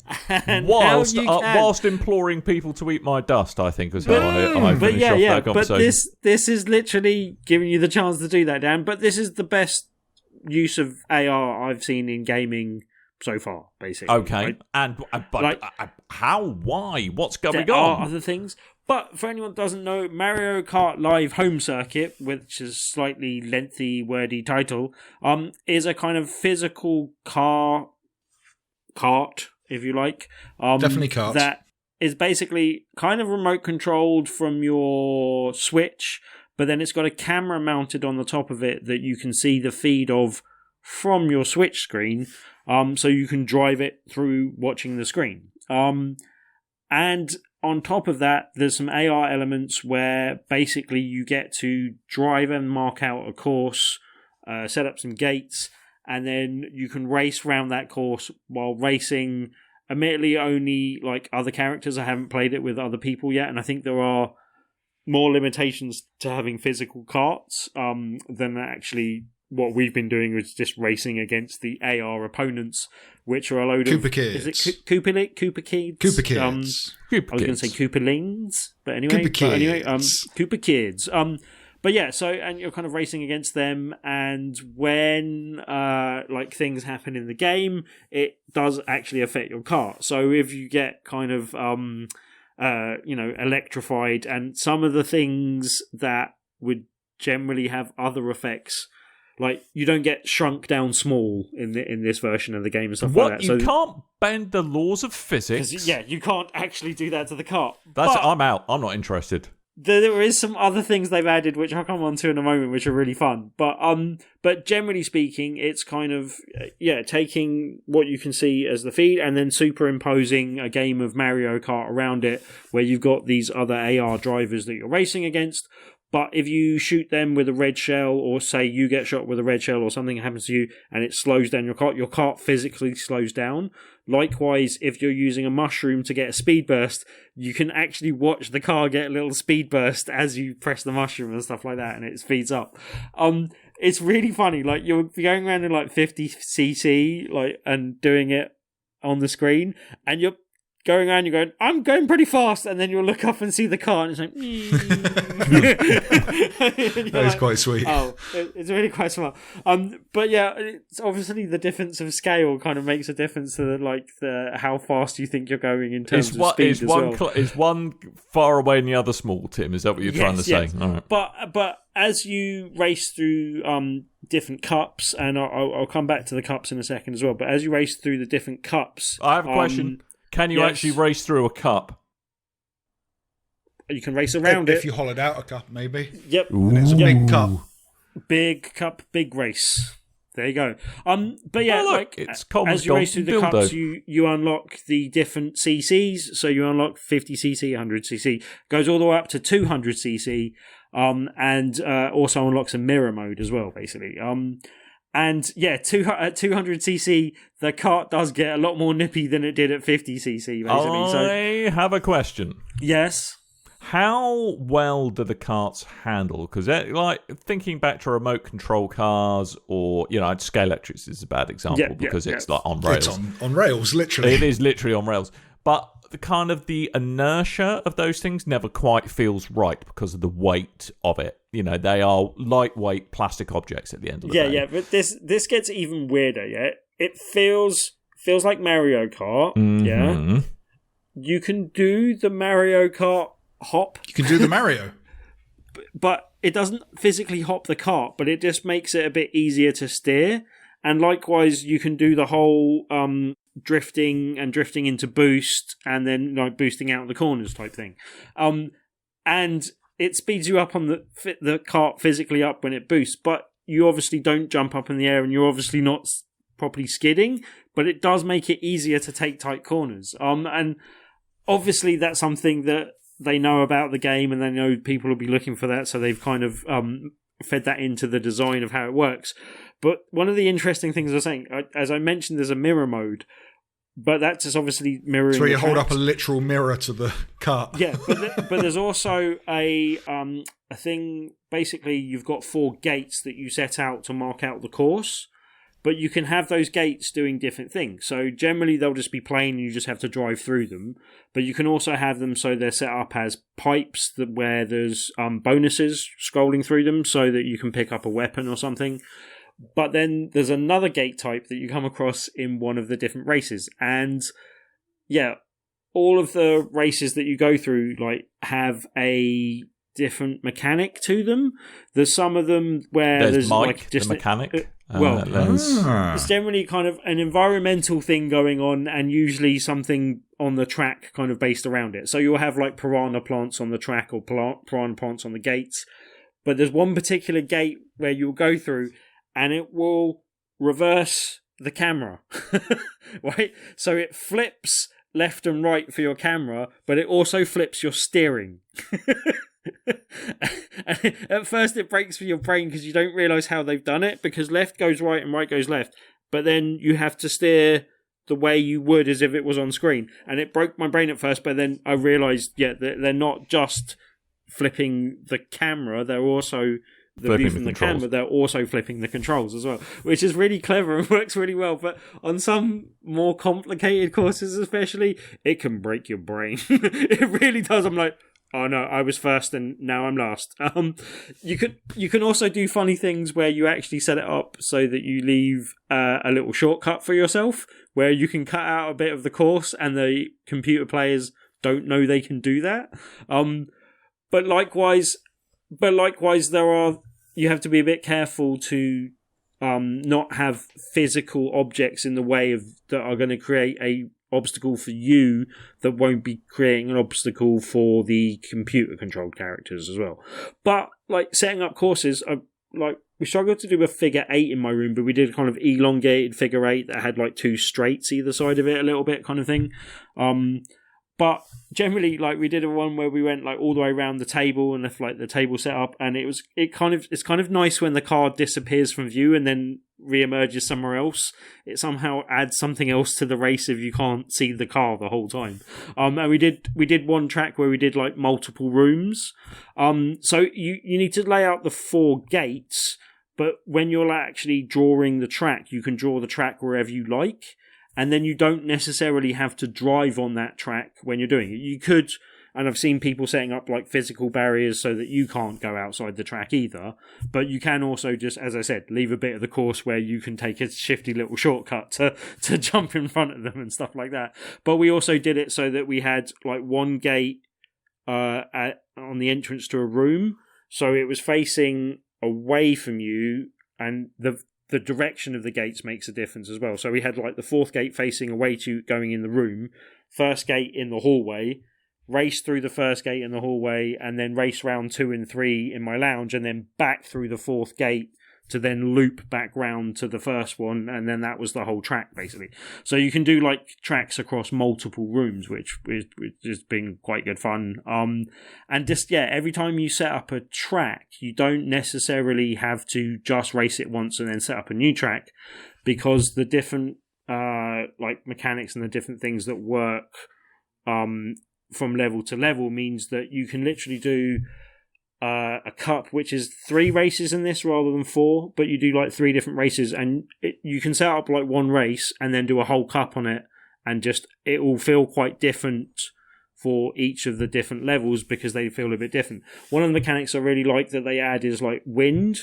Whilst imploring people to eat my dust, I think was how I finished off that conversation. But this is literally giving you the chance to do that, Dan. But this is the best use of AR I've seen in gaming so far, basically. Okay, right? But how? Why? What's going on? There are other things. But for anyone that doesn't know, Mario Kart Live Home Circuit, which is a slightly lengthy, wordy title, is a kind of physical cart, if you like. Definitely cart. That is basically kind of remote controlled from your Switch, but then it's got a camera mounted on the top of it that you can see the feed of from your Switch screen. So you can drive it through watching the screen. And on top of that, there's some AR elements where basically you get to drive and mark out a course, set up some gates, and then you can race around that course while racing. Admittedly, only like other characters. I haven't played it with other people yet, and I think there are more limitations to having physical carts than actually. What we've been doing is just racing against the AR opponents, which are a load Koopa of... Kids. Is it Koopa Kids? Koopa Kids. I was going to say Koopalings, but anyway. Koopa Kids. But yeah, and you're kind of racing against them, and when things happen in the game, it does actually affect your kart. So if you get kind of electrified, and some of the things that would generally have other effects. Like, you don't get shrunk down small in this version of the game and stuff like that. You can't bend the laws of physics? Yeah, you can't actually do that to the kart. I'm out. I'm not interested. There is some other things they've added, which I'll come on to in a moment, which are really fun. But generally speaking, it's kind of, taking what you can see as the feed and then superimposing a game of Mario Kart around it, where you've got these other AR drivers that you're racing against. But if you shoot them with a red shell, or say you get shot with a red shell or something happens to you and it slows down your kart physically slows down. Likewise, if you're using a mushroom to get a speed burst, you can actually watch the car get a little speed burst as you press the mushroom and stuff like that, and it speeds up. It's really funny. Like, you're going around in like 50cc, and doing it on the screen, and you're going around, you're going, I'm going pretty fast, and then you'll look up and see the car, and it's like, that is quite sweet. Oh, it's really quite smart. But yeah, it's obviously the difference of scale kind of makes a difference to the how fast you think you're going in terms of speed as well. Is one far away and the other small, Tim? Is that what you're trying to say? All right. But as you race through different cups, and I'll come back to the cups in a second as well, but as you race through the different cups... I have a question. Can you actually race through a cup? You can race around if you hollowed out a cup, maybe. Yep. And it's a big cup. Big cup, big race. There you go. But yeah, it's as you race through the cups, you unlock the different CCs. So you unlock 50cc, 100cc, goes all the way up to 200cc, and also unlocks a mirror mode as well, basically. And yeah, at 200cc, the kart does get a lot more nippy than it did at 50cc, basically. I have a question. Yes. How well do the carts handle? Because, like, thinking back to remote control cars, or Scale Electrics is a bad example because it's like on rails. It's on rails, literally. It is literally on rails. But the inertia of those things never quite feels right because of the weight of it. They are lightweight plastic objects at the end of the day. Yeah. But this gets even weirder. Yeah, it feels like Mario Kart. Mm-hmm. Yeah, you can do the Mario Kart hop. You can do the Mario. But it doesn't physically hop the cart, but it just makes it a bit easier to steer. And likewise, you can do the whole drifting into boost and then boosting out of the corners type thing. And it speeds you up on the cart physically up when it boosts, but you obviously don't jump up in the air and you're obviously not properly skidding, but it does make it easier to take tight corners. And obviously that's something that they know about the game and they know people will be looking for that, so they've kind of fed that into the design of how it works. But one of the interesting things I was saying, as I mentioned, there's a mirror mode, but that's just obviously mirroring. So where you hold tracks. up a literal mirror to the cart. Yeah, but there's also a thing. Basically, you've got 4 gates that you set out to mark out the course, but you can have those gates doing different things. So generally, they'll just be plain, and you just have to drive through them. But you can also have them so they're set up as pipes where there's bonuses scrolling through them, so that you can pick up a weapon or something. But then there's another gate type that you come across in one of the different races. And yeah, all of the races that you go through have a different mechanic to them. There's some of them where there's Mike, like just the mechanic. It's generally kind of an environmental thing going on, and usually something on the track kind of based around it. So you'll have like piranha plants on the track or piranha plants on the gates. But there's one particular gate where you'll go through and it will reverse the camera, right? So it flips left and right for your camera, but it also flips your steering. And at first it breaks for your brain because you don't realise how they've done it, because left goes right and right goes left, but then you have to steer the way you would as if it was on screen. And it broke my brain at first, but then I realised, they're not just flipping the camera, they're also the view from the camera, they're also flipping the controls as well, which is really clever and works really well. But on some more complicated courses especially, it can break your brain. It really does. I'm like, oh no, I was first and now I'm last. You can also do funny things where you actually set it up so that you leave a little shortcut for yourself, where you can cut out a bit of the course and the computer players don't know they can do that. But likewise, you have to be a bit careful to not have physical objects in the way of that are going to create a obstacle for you that won't be creating an obstacle for the computer controlled characters as well. But like setting up courses, we struggled to do a figure 8 in my room, but we did a kind of elongated figure 8 that had like 2 straights either side of it a little bit kind of thing. But generally, like we did a one where we went like all the way around the table and left like the table set up, and it's kind of nice when the card disappears from view and then reemerges somewhere else. It somehow adds something else to the race if you can't see the car the whole time. And we did one track where we did like multiple rooms. So you need to lay out the 4 gates, but when you're actually drawing the track, you can draw the track wherever you like. And then you don't necessarily have to drive on that track when you're doing it. You could, and I've seen people setting up like physical barriers so that you can't go outside the track either. But you can also just, as I said, leave a bit of the course where you can take a shifty little shortcut to jump in front of them and stuff like that. But we also did it so that we had like one gate on the entrance to a room. So it was facing away from you, and the direction of the gates makes a difference as well. So we had like the 4th gate facing away to going in the room, 1st gate in the hallway, race through the 1st gate in the hallway, and then race round 2 and 3 in my lounge, and then back through the 4th gate to then loop back round to the first one, and then that was the whole track basically. So you can do like tracks across multiple rooms, which has been quite good fun. And just every time you set up a track, you don't necessarily have to just race it once and then set up a new track, because the different like mechanics and the different things that work from level to level means that you can literally do a cup, which is 3 races in this rather than 4, but you do like 3 different races, and you can set up like one race and then do a whole cup on it, and just it will feel quite different for each of the different levels because they feel a bit different. One of the mechanics I really like that they add is like wind,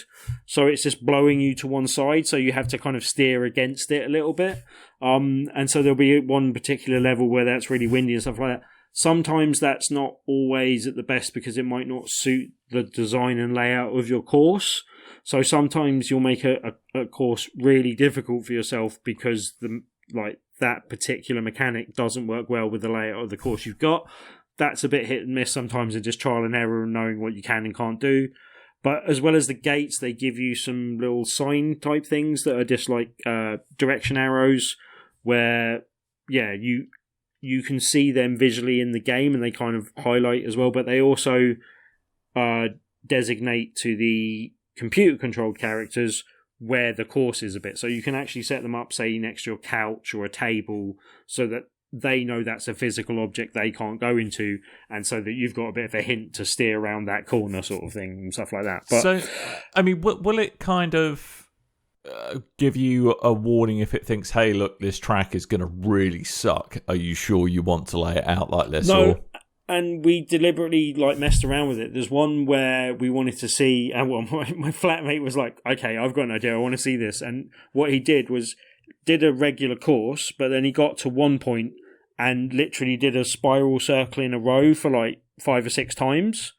so it's just blowing you to one side, so you have to kind of steer against it a little bit, and so there'll be one particular level where that's really windy and stuff like that. Sometimes that's not always at the best because it might not suit the design and layout of your course. So sometimes you'll make a course really difficult for yourself because that particular mechanic doesn't work well with the layout of the course you've got. That's a bit hit and miss sometimes, and just trial and error and knowing what you can and can't do. But as well as the gates, they give you some little sign type things that are just like direction arrows where, you can see them visually in the game and they kind of highlight as well, but they also designate to the computer-controlled characters where the course is a bit. So you can actually set them up, say, next to your couch or a table so that they know that's a physical object they can't go into, and so that you've got a bit of a hint to steer around that corner sort of thing and stuff like that. But, so, I mean, will it kind of give you a warning if it thinks, hey, look, this track is going to really suck? Are you sure you want to lay it out like this? No, or? And we deliberately messed around with it. There's one where we wanted to see, and my flatmate was like, okay, I've got an idea, I want to see this. And what he did was did a regular course, but then he got to one point and literally did a spiral circle in a row for like 5 or 6 times,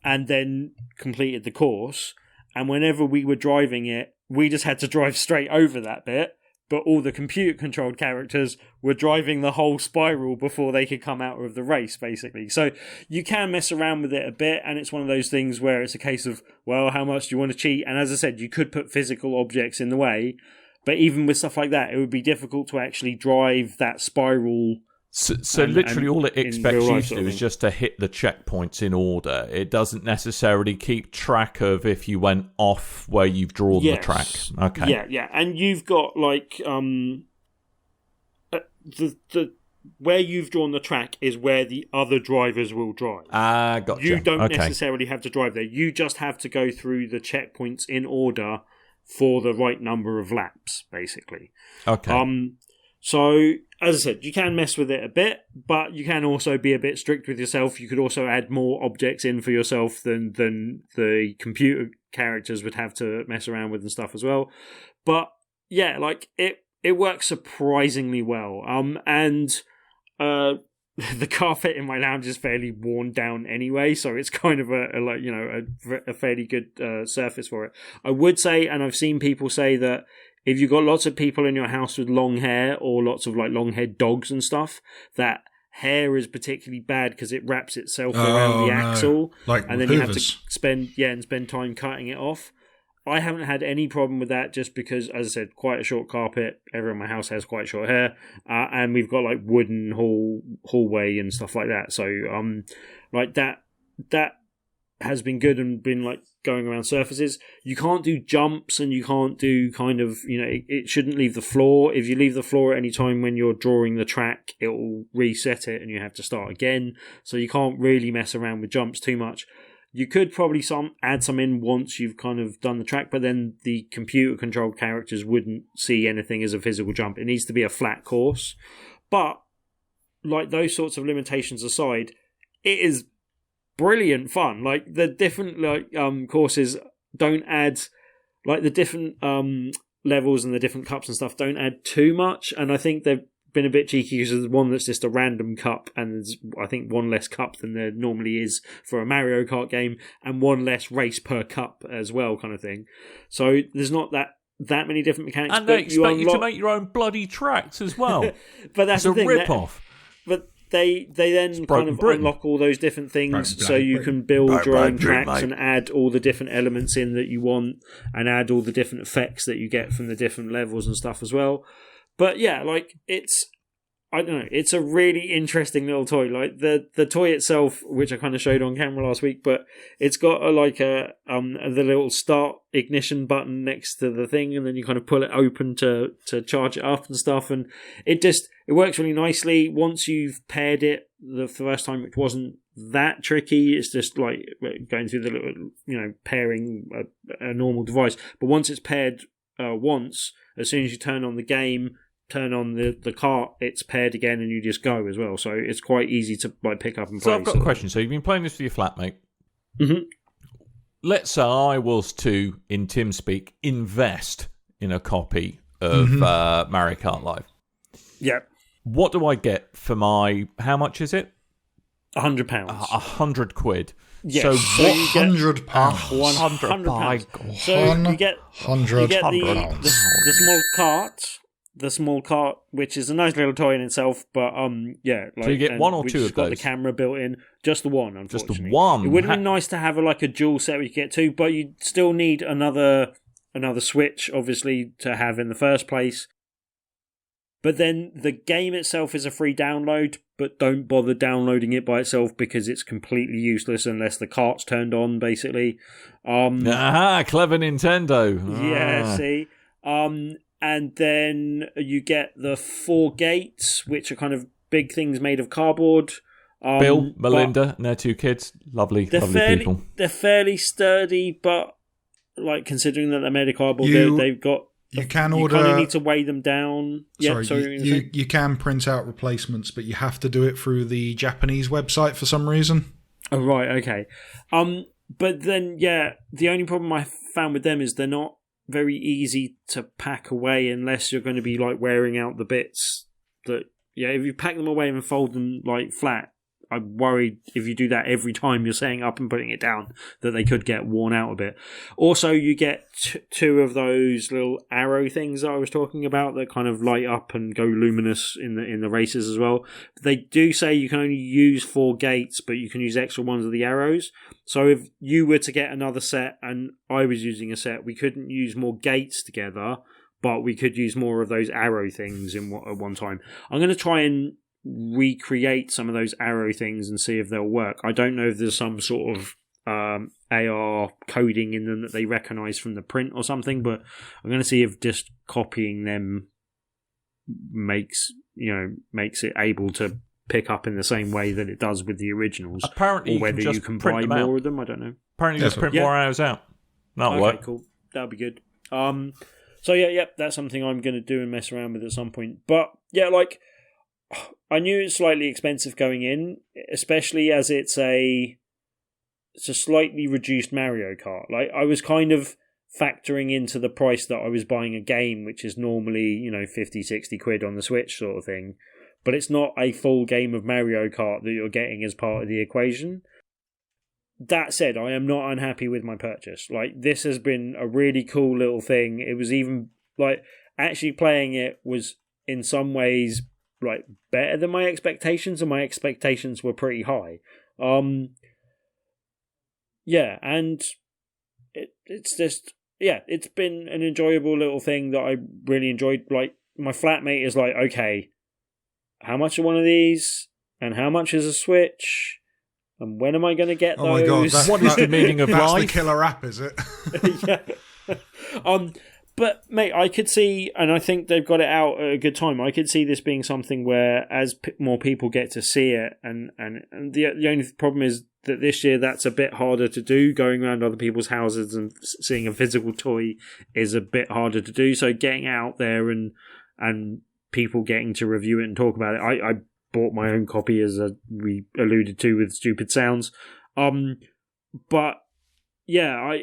and then completed the course. And whenever we were driving it, we just had to drive straight over that bit, but all the computer-controlled characters were driving the whole spiral before they could come out of the race, basically. So you can mess around with it a bit, and it's one of those things where it's a case of, well, how much do you want to cheat? And as I said, you could put physical objects in the way, but even with stuff like that, it would be difficult to actually drive that spiral. So literally all it expects you to do is just to hit the checkpoints in order. It doesn't necessarily keep track of if you went off where you've drawn the track. Okay. Yeah. And you've got like the where you've drawn the track is where the other drivers will drive. Ah, gotcha. You don't necessarily have to drive there. You just have to go through the checkpoints in order for the right number of laps, basically. Okay. So, as I said, you can mess with it a bit, but you can also be a bit strict with yourself. You could also add more objects in for yourself than the computer characters would have to mess around with and stuff as well. But, yeah, like, it works surprisingly well. And the carpet in my lounge is fairly worn down anyway, so it's kind of a fairly good surface for it. I would say, and I've seen people say that if you've got lots of people in your house with long hair or lots of like long-haired dogs and stuff, that hair is particularly bad because it wraps itself around the axle, and then you have to spend time cutting it off. I haven't had any problem with that just because, as I said, quite a short carpet. Everyone in my house has quite short hair, and we've got like wooden hallway and stuff like that. So, like that has been good and been like going around surfaces. You can't do jumps and you can't do kind of, it shouldn't leave the floor. If you leave the floor at any time when you're drawing the track, it will reset it and you have to start again. So you can't really mess around with jumps too much. You could probably add some in once you've kind of done the track, but then the computer-controlled characters wouldn't see anything as a physical jump. It needs to be a flat course. But, like, those sorts of limitations aside, it is brilliant fun. Like, the different courses don't add, like, the different levels and the different cups and stuff don't add too much, and I think they've been a bit cheeky because there's one that's just a random cup, and there's, I think, one less cup than there normally is for a Mario Kart game, and one less race per cup as well, kind of thing. So there's not that many different mechanics. And they expect you to make your own bloody tracks as well. But that's it's the thing. It's a rip-off. But they then kind of unlock all those different things so you can build your own tracks and add all the different elements in that you want, and add all the different effects that you get from the different levels and stuff as well. But yeah, like, it's I don't know. It's a really interesting little toy. Like the toy itself, which I kind of showed on camera last week, but it's got the little start ignition button next to the thing, and then you kind of pull it open to charge it up and stuff. And it works really nicely once you've paired it the first time, which wasn't that tricky. It's just like going through the little, pairing a normal device. But once it's paired once, as soon as you turn on the game, turn on the cart, it's paired again, and you just go as well. So it's quite easy to pick up and play. So I've got a question. So you've been playing this with your flatmate. Mm-hmm. Let's say I was to, in Tim speak, invest in a copy of Mario Kart Live. Yeah. What do I get for my... How much is it? £100. £100. Yes. So £100. £100. So you get the small cart. The small cart, which is a nice little toy in itself, but so you get one or two of those. Got the camera built in, just the one. Unfortunately, just the one. It would have been nice to have a dual set where you get two, but you still need another Switch, obviously, to have in the first place. But then the game itself is a free download, but don't bother downloading it by itself because it's completely useless unless the cart's turned on, basically. Clever Nintendo. Yeah, see. And then you get the 4 gates, which are kind of big things made of cardboard. Bill, Melinda, and their 2 kids. Lovely people. They're fairly sturdy, but considering that they're made of cardboard, they've got... You kind of need to weigh them down. You can print out replacements, but you have to do it through the Japanese website for some reason. Oh, right, okay. But then, the only problem I found with them is they're not very easy to pack away unless you're going to be wearing out the bits that if you pack them away and fold them flat, I'm worried if you do that every time you're setting up and putting it down that they could get worn out a bit. Also, you get 2 of those little arrow things that I was talking about that kind of light up and go luminous in the races as well. They do say you can only use 4 gates, but you can use extra ones of the arrows. So if you were to get another set and I was using a set, we couldn't use more gates together, but we could use more of those arrow things at one time. I'm going to try and recreate some of those arrow things and see if they'll work. I don't know if there's some sort of AR coding in them that they recognize from the print or something, but I'm going to see if just copying them makes it able to pick up in the same way that it does with the originals. Apparently, or whether you can buy more of them. I don't know. Apparently, you can print more arrows out. That'll work. Cool. That'll be good. So that's something I'm going to do and mess around with at some point. But I knew it's slightly expensive going in, especially as it's a slightly reduced Mario Kart. I was kind of factoring into the price that I was buying a game, which is normally 50, 60 quid on the Switch sort of thing. But it's not a full game of Mario Kart that you're getting as part of the equation. That said, I am not unhappy with my purchase. This has been a really cool little thing. It was even actually playing it was in some ways better than my expectations, and my expectations were pretty high. And it's been an enjoyable little thing that I really enjoyed. My flatmate is okay, how much are one of these, and how much is a Switch, and when am I going to get those? Oh my god! What is the meaning of that's life? The killer app, is it? Yeah. But, mate, I could see, and I think they've got it out at a good time, I could see this being something where as more people get to see it, and the only problem is that this year that's a bit harder to do. Going around other people's houses and seeing a physical toy is a bit harder to do. So getting out there and people getting to review it and talk about it. I bought my own copy, as we alluded to with Stupid Sounds. But, yeah,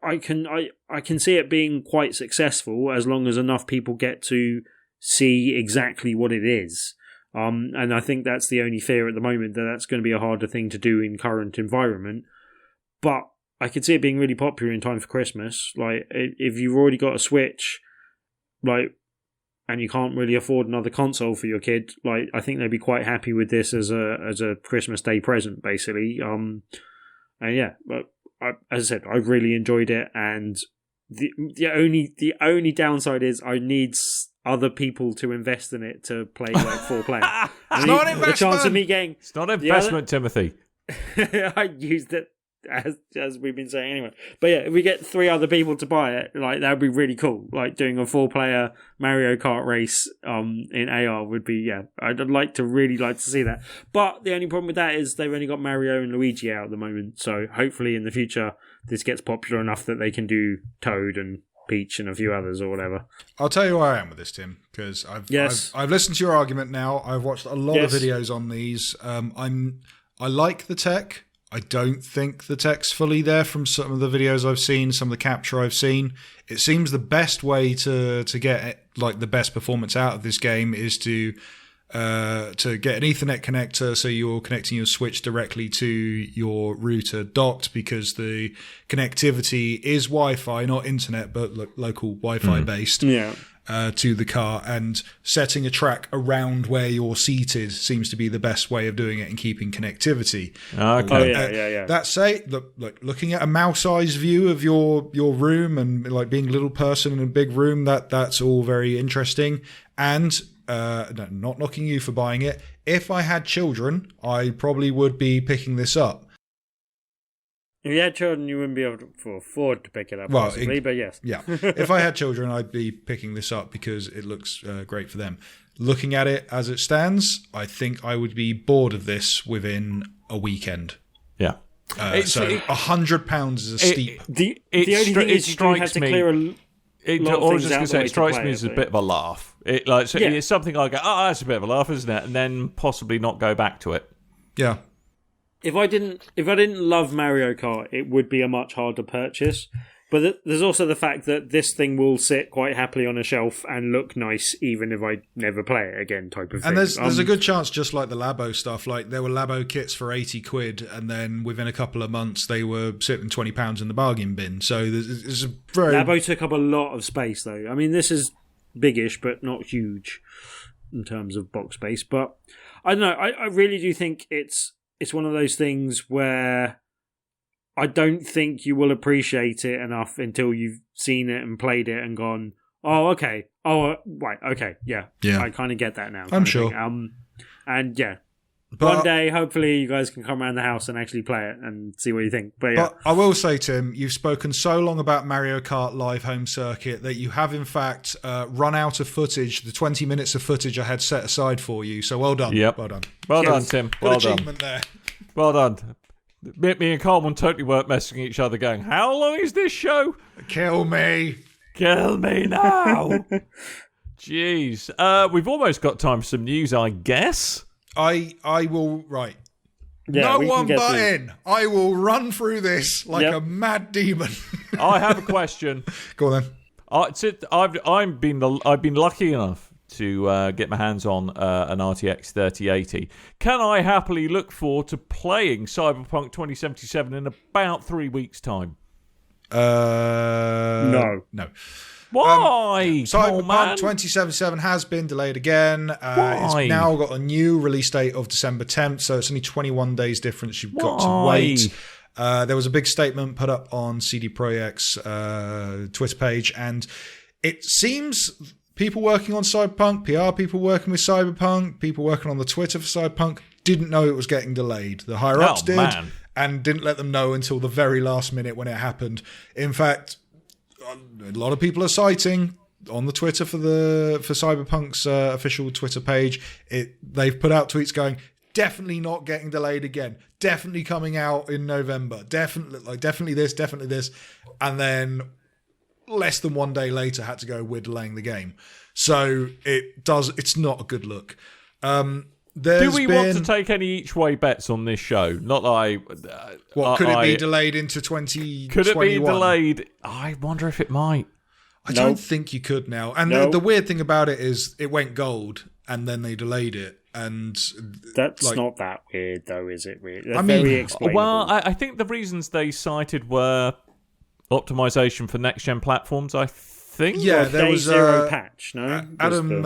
I can see it being quite successful as long as enough people get to see exactly what it is. And I think that's the only fear at the moment, that's going to be a harder thing to do in current environment. But I could see it being really popular in time for Christmas. If you've already got a Switch, and you can't really afford another console for your kid, I think they'd be quite happy with this as a Christmas Day present, basically. But as I said, I've really enjoyed it, and the only downside is I need It's not an investment. The chance of me getting... It's not an investment, Timothy. I used it as we've been saying anyway. But yeah, if we get 3 other people to buy it, like that would be really cool. Like doing a 4-player Mario Kart race in AR would be, yeah, I'd really like to see that. But the only problem with that is they've only got Mario and Luigi out at the moment. So hopefully in the future this gets popular enough that they can do Toad and Peach and a few others or whatever. I'll tell you where I am with this, Tim, because I've listened to your argument now. I've watched a lot of videos on these. I like the tech. I don't think the tech's fully there from some of the videos I've seen, some of the capture I've seen. It seems the best way to get like the best performance out of this game is to get an Ethernet connector, so you're connecting your Switch directly to your router docked, because the connectivity is Wi-Fi, not internet, but local Wi-Fi based. To the car, and setting a track around where you're seated seems to be the best way of doing it and keeping connectivity. Okay. That say, looking at a mouse-eyes view of your room and like being a little person in a big room, that's all very interesting. And not knocking you for buying it. If I had children, I probably would be picking this up. If you had children, you wouldn't be able to afford to pick it up, possibly, but yes. Yeah. If I had children, I'd be picking this up because it looks great for them. Looking at it as it stands, I think I would be bored of this within a weekend. Yeah. So £100 is a steep... The only thing is you do have to clear it strikes me as a bit of a laugh. It's something I go, oh, that's a bit of a laugh, isn't it? And then possibly not go back to it. Yeah. If I didn't love Mario Kart, it would be a much harder purchase. But there's also the fact that this thing will sit quite happily on a shelf and look nice, even if I never play it again, type of thing. And there's a good chance, just like the Labo stuff, like there were Labo kits for £80, and then within a couple of months they were sitting £20 in the bargain bin. So there's a very... Labo took up a lot of space, though. I mean, this is biggish, but not huge in terms of box space. But I don't know. I really do think it's one of those things where I don't think you will appreciate it enough until you've seen it and played it and gone, oh, okay. Oh, right. Okay. Yeah. I kind of get that now. I'm sure. And yeah. But one day, hopefully, you guys can come around the house and actually play it and see what you think. But I will say, Tim, you've spoken so long about Mario Kart Live Home Circuit that you have, in fact, run out of footage, the 20 minutes of footage I had set aside for you. So well done. Yep. Well done. Well done, Tim. Well done. Achievement there. Well done. Me and Coleman totally weren't messing each other going, how long is this show? Kill me. Kill me now. Jeez. We've almost got time for some news, I guess. I will... Right. Yeah, no one but in. I will run through this like a mad demon. I have a question. Go on then. I've been lucky enough to get my hands on an RTX 3080. Can I happily look forward to playing Cyberpunk 2077 in about 3 weeks' time? No. Why? Cyberpunk 2077 has been delayed again. It's now got a new release date of December 10th, so it's only 21 days difference you've got to wait. There was a big statement put up on CD Projekt's Twitter page, and it seems people working on Cyberpunk, PR people working with Cyberpunk, people working on the Twitter for Cyberpunk didn't know it was getting delayed. The higher-ups did, and didn't let them know until the very last minute when it happened. In fact, a lot of people are citing on the Twitter for Cyberpunk's official Twitter page. They've put out tweets going, definitely not getting delayed again. Definitely coming out in November. Definitely this. And then less than 1 day later had to go, we're delaying the game. So it's not a good look. Do we want to take any each way bets on this show? Not that could it be delayed into 2021? Could it be delayed? I wonder if it might. I don't think you could now. And the weird thing about it is it went gold and then they delayed it. And that's not that weird, though, is it? Really? Very explainable. Well, I think the reasons they cited were optimization for next-gen platforms, I think. Yeah, there was zero patch, no? Adam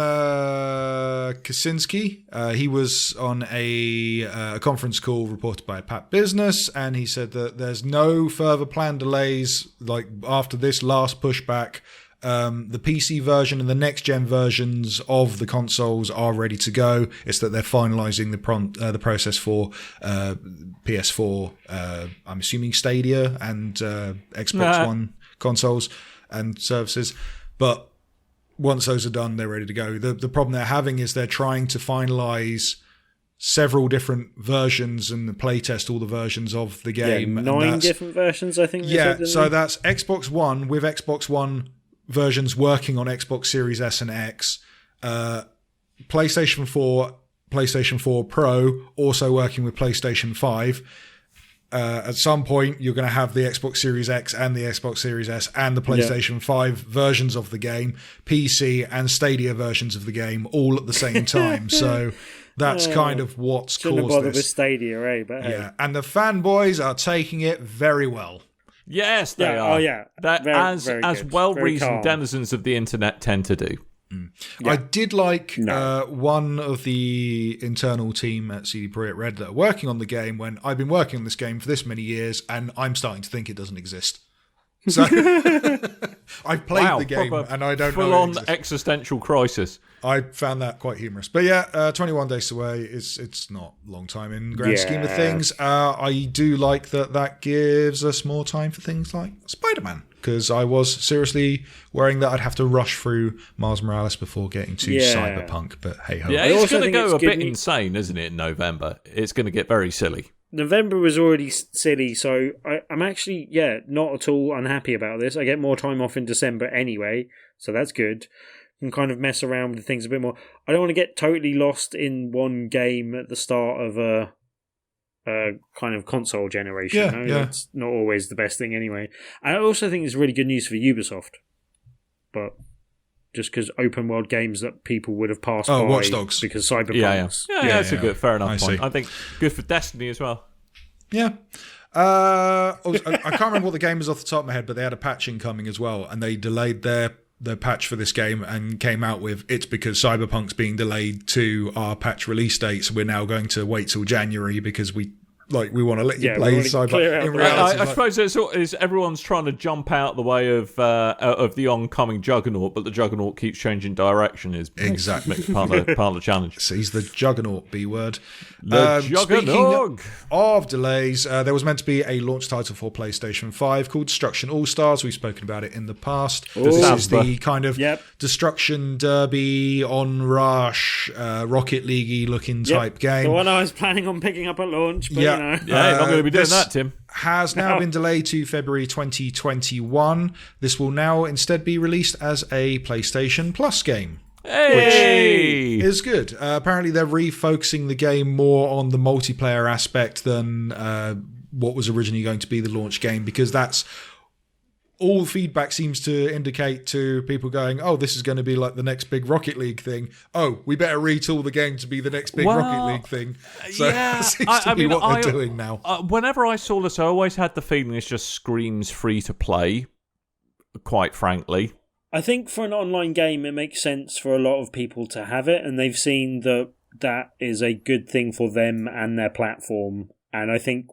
Kaczynski. He was on a conference call reported by Pat Business, and he said that there's no further planned delays like after this last pushback The PC version and the next-gen versions of the consoles are ready to go. It's that they're finalising the process for PS4, I'm assuming Stadia and Xbox One consoles and services. But once those are done, they're ready to go. The problem they're having is they're trying to finalise several different versions and playtest all the versions of the game. Yeah, 9 different versions, I think. So that's Xbox One with Xbox One versions working on Xbox Series S and X, PlayStation 4, PlayStation 4 Pro also working with PlayStation 5. At some point, you're going to have the Xbox Series X and the Xbox Series S and the PlayStation 5 versions of the game, PC and Stadia versions of the game, all at the same time. So that's kind of what's Shouldn't caused have bothered this. with Stadia, eh? But hey. Yeah, and the fanboys are taking it very well. Yes, they are. Oh, yeah. That, Very, as very as good. well-reasoned denizens of the internet tend to do. I did like one of the internal team at CD Projekt Red that are working on the game when I've been working on this game for this many years and I'm starting to think it doesn't exist. So I've played the game and I don't know. Full-on existential crisis. I found that quite humorous. But yeah, 21 days away, it's not a long time in grand scheme of things. I do like that gives us more time for things like Spider-Man, because I was seriously worrying that I'd have to rush through Miles Morales before getting to Cyberpunk, but hey-ho. Yeah, it's going to go a bit insane, isn't it, in November? It's going to get very silly. November was already silly, so I'm actually, not at all unhappy about this. I get more time off in December anyway, so that's good. Can kind of mess around with things a bit more. I don't want to get totally lost in one game at the start of a kind of console generation. That's not always the best thing anyway. I also think it's really good news for Ubisoft, but just because open world games that people would have passed by Watch Dogs. because Cyberpunk. Yeah, that's a good, fair enough point. I think good for Destiny as well. Yeah. I can't remember what the game is off the top of my head, but they had a patch incoming as well, and they delayed their patch for this game and came out with it's because Cyberpunk's being delayed to our patch release date, so we're now going to wait till January because we want to let you play Cyberpunk. In reality, I suppose it's everyone's trying to jump out the way of the oncoming Juggernaut, but the Juggernaut keeps changing direction. Is exactly part of the challenge. So he's the Juggernaut B word. Juggernaut. Speaking of delays, there was meant to be a launch title for PlayStation 5 called Destruction AllStars. We've spoken about it in the past. This is the kind of Destruction Derby on Rush, Rocket League-y looking type game. The one I was planning on picking up at launch, but you're not going to be doing that, Tim. Has now been delayed to February 2021. This will now instead be released as a PlayStation Plus game. Hey! Which is good. Apparently they're refocusing the game more on the multiplayer aspect than what was originally going to be the launch game, because that's all feedback seems to indicate to people going, oh, this is going to be like the next big Rocket League thing. Oh, we better retool the game to be the next big Rocket League thing. So that seems to be what they're doing now. Whenever I saw this, I always had the feeling this just screams free to play, quite frankly. I think for an online game, it makes sense for a lot of people to have it, and they've seen that is a good thing for them and their platform. And I think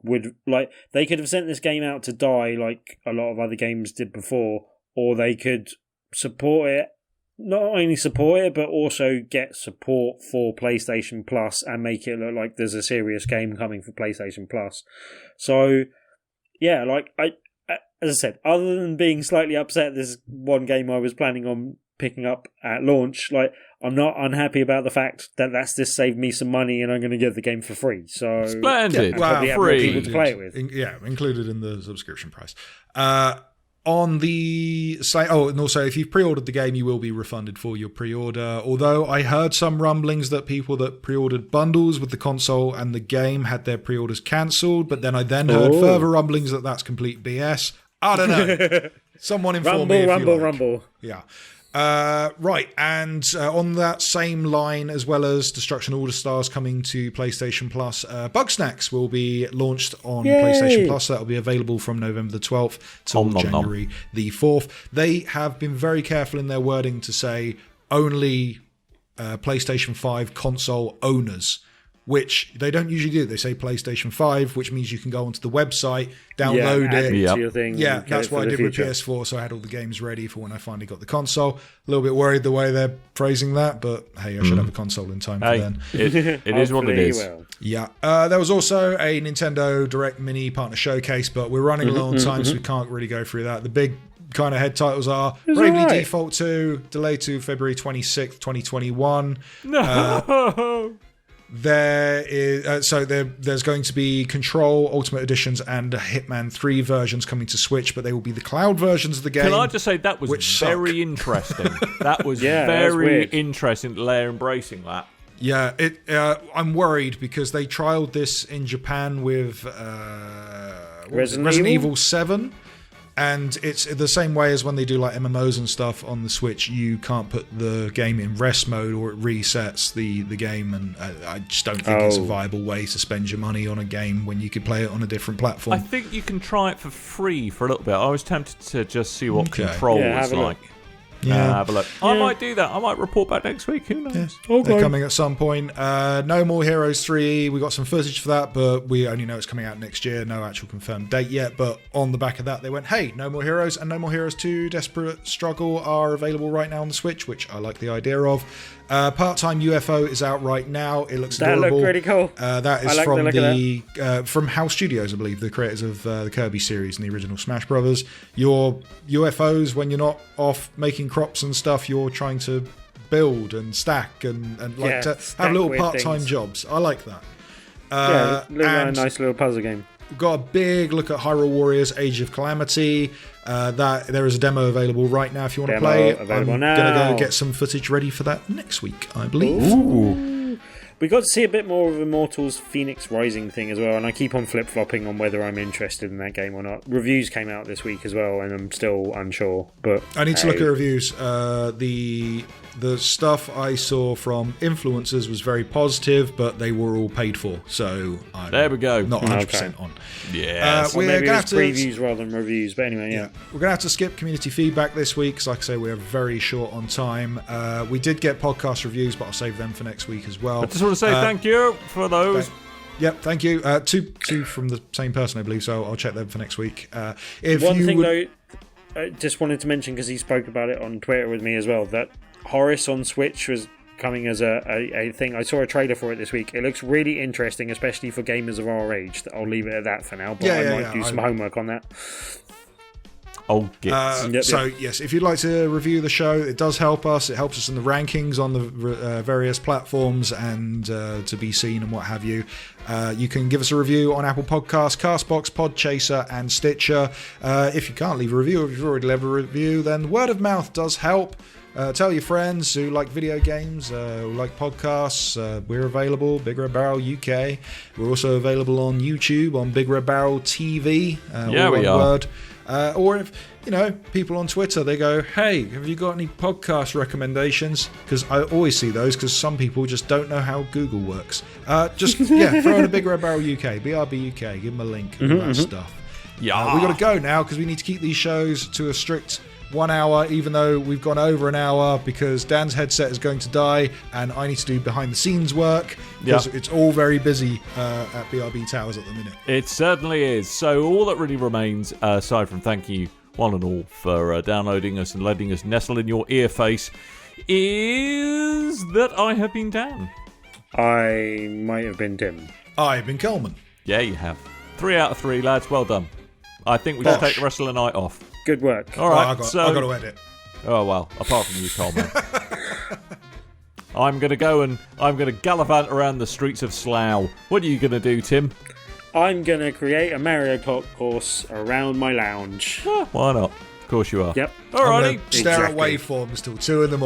they could have sent this game out to die like a lot of other games did before, or they could support it, not only support it, but also get support for PlayStation Plus and make it look like there's a serious game coming for PlayStation Plus. So, yeah, as I said, other than being slightly upset, this one game I was planning on picking up at launch, I'm not unhappy about the fact that that's just saved me some money and I'm going to get the game for free. So splendid, free people to play it with. Included in the subscription price. On the site, and also if you've pre-ordered the game, you will be refunded for your pre-order. Although I heard some rumblings that people that pre-ordered bundles with the console and the game had their pre-orders cancelled, but then I heard further rumblings that that's complete BS. I don't know. Someone inform me if you like. Rumble. Yeah. Right, and on that same line, as well as Destruction AllStars coming to PlayStation Plus, Bugsnax will be launched on PlayStation Plus. That will be available from November the 12th till January the 4th. They have been very careful in their wording to say only PlayStation 5 console owners which they don't usually do. They say PlayStation 5, which means you can go onto the website, download it. To your thing, that's what I did with PS4, so I had all the games ready for when I finally got the console. A little bit worried the way they're phrasing that, but hey, I should have a console in time for then. It is what it is. Yeah. There was also a Nintendo Direct Mini Partner Showcase, but we're running low on time, so we can't really go through that. The big kind of head titles are Bravely Default 2, delayed to February 26th, 2021. No! There's going to be Control Ultimate Editions and Hitman 3 versions coming to Switch, but they will be the cloud versions of the game. Can I just say that was very interesting. That was very interesting that they're embracing that. Yeah, I'm worried because they trialed this in Japan with Resident Evil 7. And it's the same way as when they do like MMOs and stuff on the Switch. You can't put the game in rest mode or it resets the game. And I just don't think it's a viable way to spend your money on a game when you could play it on a different platform. I think you can try it for free for a little bit. I was tempted to just see what Control was like. Have a look. I might do that. I might report back next week. Who knows? Yeah. They're coming at some point. No More Heroes 3. We got some footage for that, but we only know it's coming out next year. No actual confirmed date yet. But on the back of that, they went, hey, No More Heroes and No More Heroes 2 Desperate Struggle are available right now on the Switch, which I like the idea of. Part-Time UFO is out right now. It looks adorable. That looked pretty cool. That is from House Studios, I believe, the creators of the Kirby series and the original Smash Brothers. Your UFOs, when you're not off making crops and stuff, you're trying to build and stack and like to have little part-time jobs. I like that. A nice little puzzle game. We've got a big look at Hyrule Warriors Age of Calamity. That there is a demo available right now if you want to play. I'm going to go get some footage ready for that next week, I believe. Ooh. We got to see a bit more of Immortals Phoenix Rising thing as well, and I keep on flip-flopping on whether I'm interested in that game or not. Reviews came out this week as well, and I'm still unsure. But I need to look at reviews. The stuff I saw from influencers was very positive, but they were all paid for, so I'm there we go. Not 100% on. Yeah, we're going to have to previews rather than reviews, but anyway, we're going to have to skip community feedback this week because, like I say, we're very short on time. We did get podcast reviews, but I'll save them for next week as well. I just want to say thank you for those. Yep, thank you. Two from the same person, I believe, so I'll check them for next week. Though, I just wanted to mention, because he spoke about it on Twitter with me as well, that Horace on Switch was coming as a thing. I saw a trailer for it this week. It looks really interesting, especially for gamers of our age. I'll leave it at that for now, but I might do some homework on that. So yes, if you'd like to review the show, it does help us. It helps us in the rankings on the various platforms and to be seen and what have you. You can give us a review on Apple Podcasts, Castbox, Podchaser and Stitcher. If you can't leave a review, if you've already left a review, then word of mouth does help. Tell your friends who like video games, who like podcasts. We're available, BigRedBarel UK. We're also available on YouTube, on BigRedBarel TV. We are. Word. Or if, people on Twitter, they go, hey, have you got any podcast recommendations? Because I always see those, because some people just don't know how Google works. Throw in a BigRedBarel UK, BRB UK, give them a link, all that stuff. Yeah. We got to go now, because we need to keep these shows to a strict 1 hour, even though we've gone over an hour, because Dan's headset is going to die and I need to do behind the scenes work because it's all very busy at BRB Towers at the minute. It certainly is. So all that really remains, aside from thank you one and all for downloading us and letting us nestle in your ear face, is that I have been Dan. I might have been Tim. I've been Coleman. Yeah, you have. 3 out of 3, lads. Well done. I think we should take the rest of the night off. Good work. All right, I've got to edit. Oh, well, apart from you, Coleman. I'm going to go and I'm going to gallivant around the streets of Slough. What are you going to do, Tim? I'm going to create a Mario Kart course around my lounge. Why not? Of course you are. Yep. Alrighty. Stare at waveforms till 2 a.m.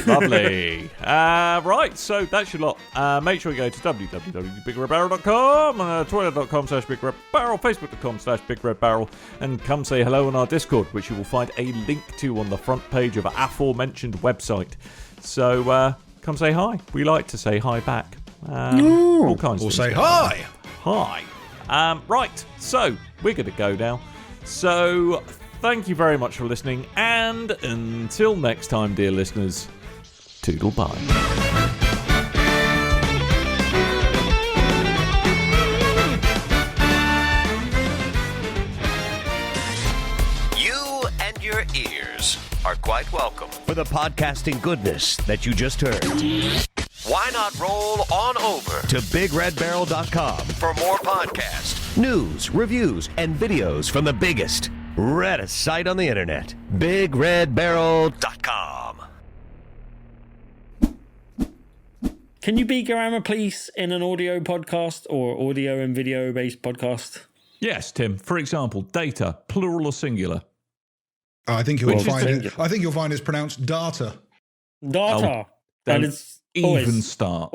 Lovely. Right, so that's your lot. Make sure you go to www.BigRedBarel.com, twitter.com/BigRedBarel, Facebook.com/BigRedBarel, and come say hello on our Discord, which you will find a link to on the front page of our aforementioned website. So come say hi. We like to say hi back. All kinds of things. We'll say hi. Hi. Right, so we're going to go now. So thank you very much for listening, and until next time, dear listeners, toodle bye. are quite welcome. For the podcasting goodness that you just heard, Why not roll on over to BigRedBarel.com for more podcasts? news, reviews, and videos from the biggest, reddest site on the internet, BigRedBarel.com. Can you be grammar, please, in an audio podcast or audio and video based podcast? Yes, Tim. For example, data, plural or singular? I think you'll find it's pronounced data. Data. Don't even start.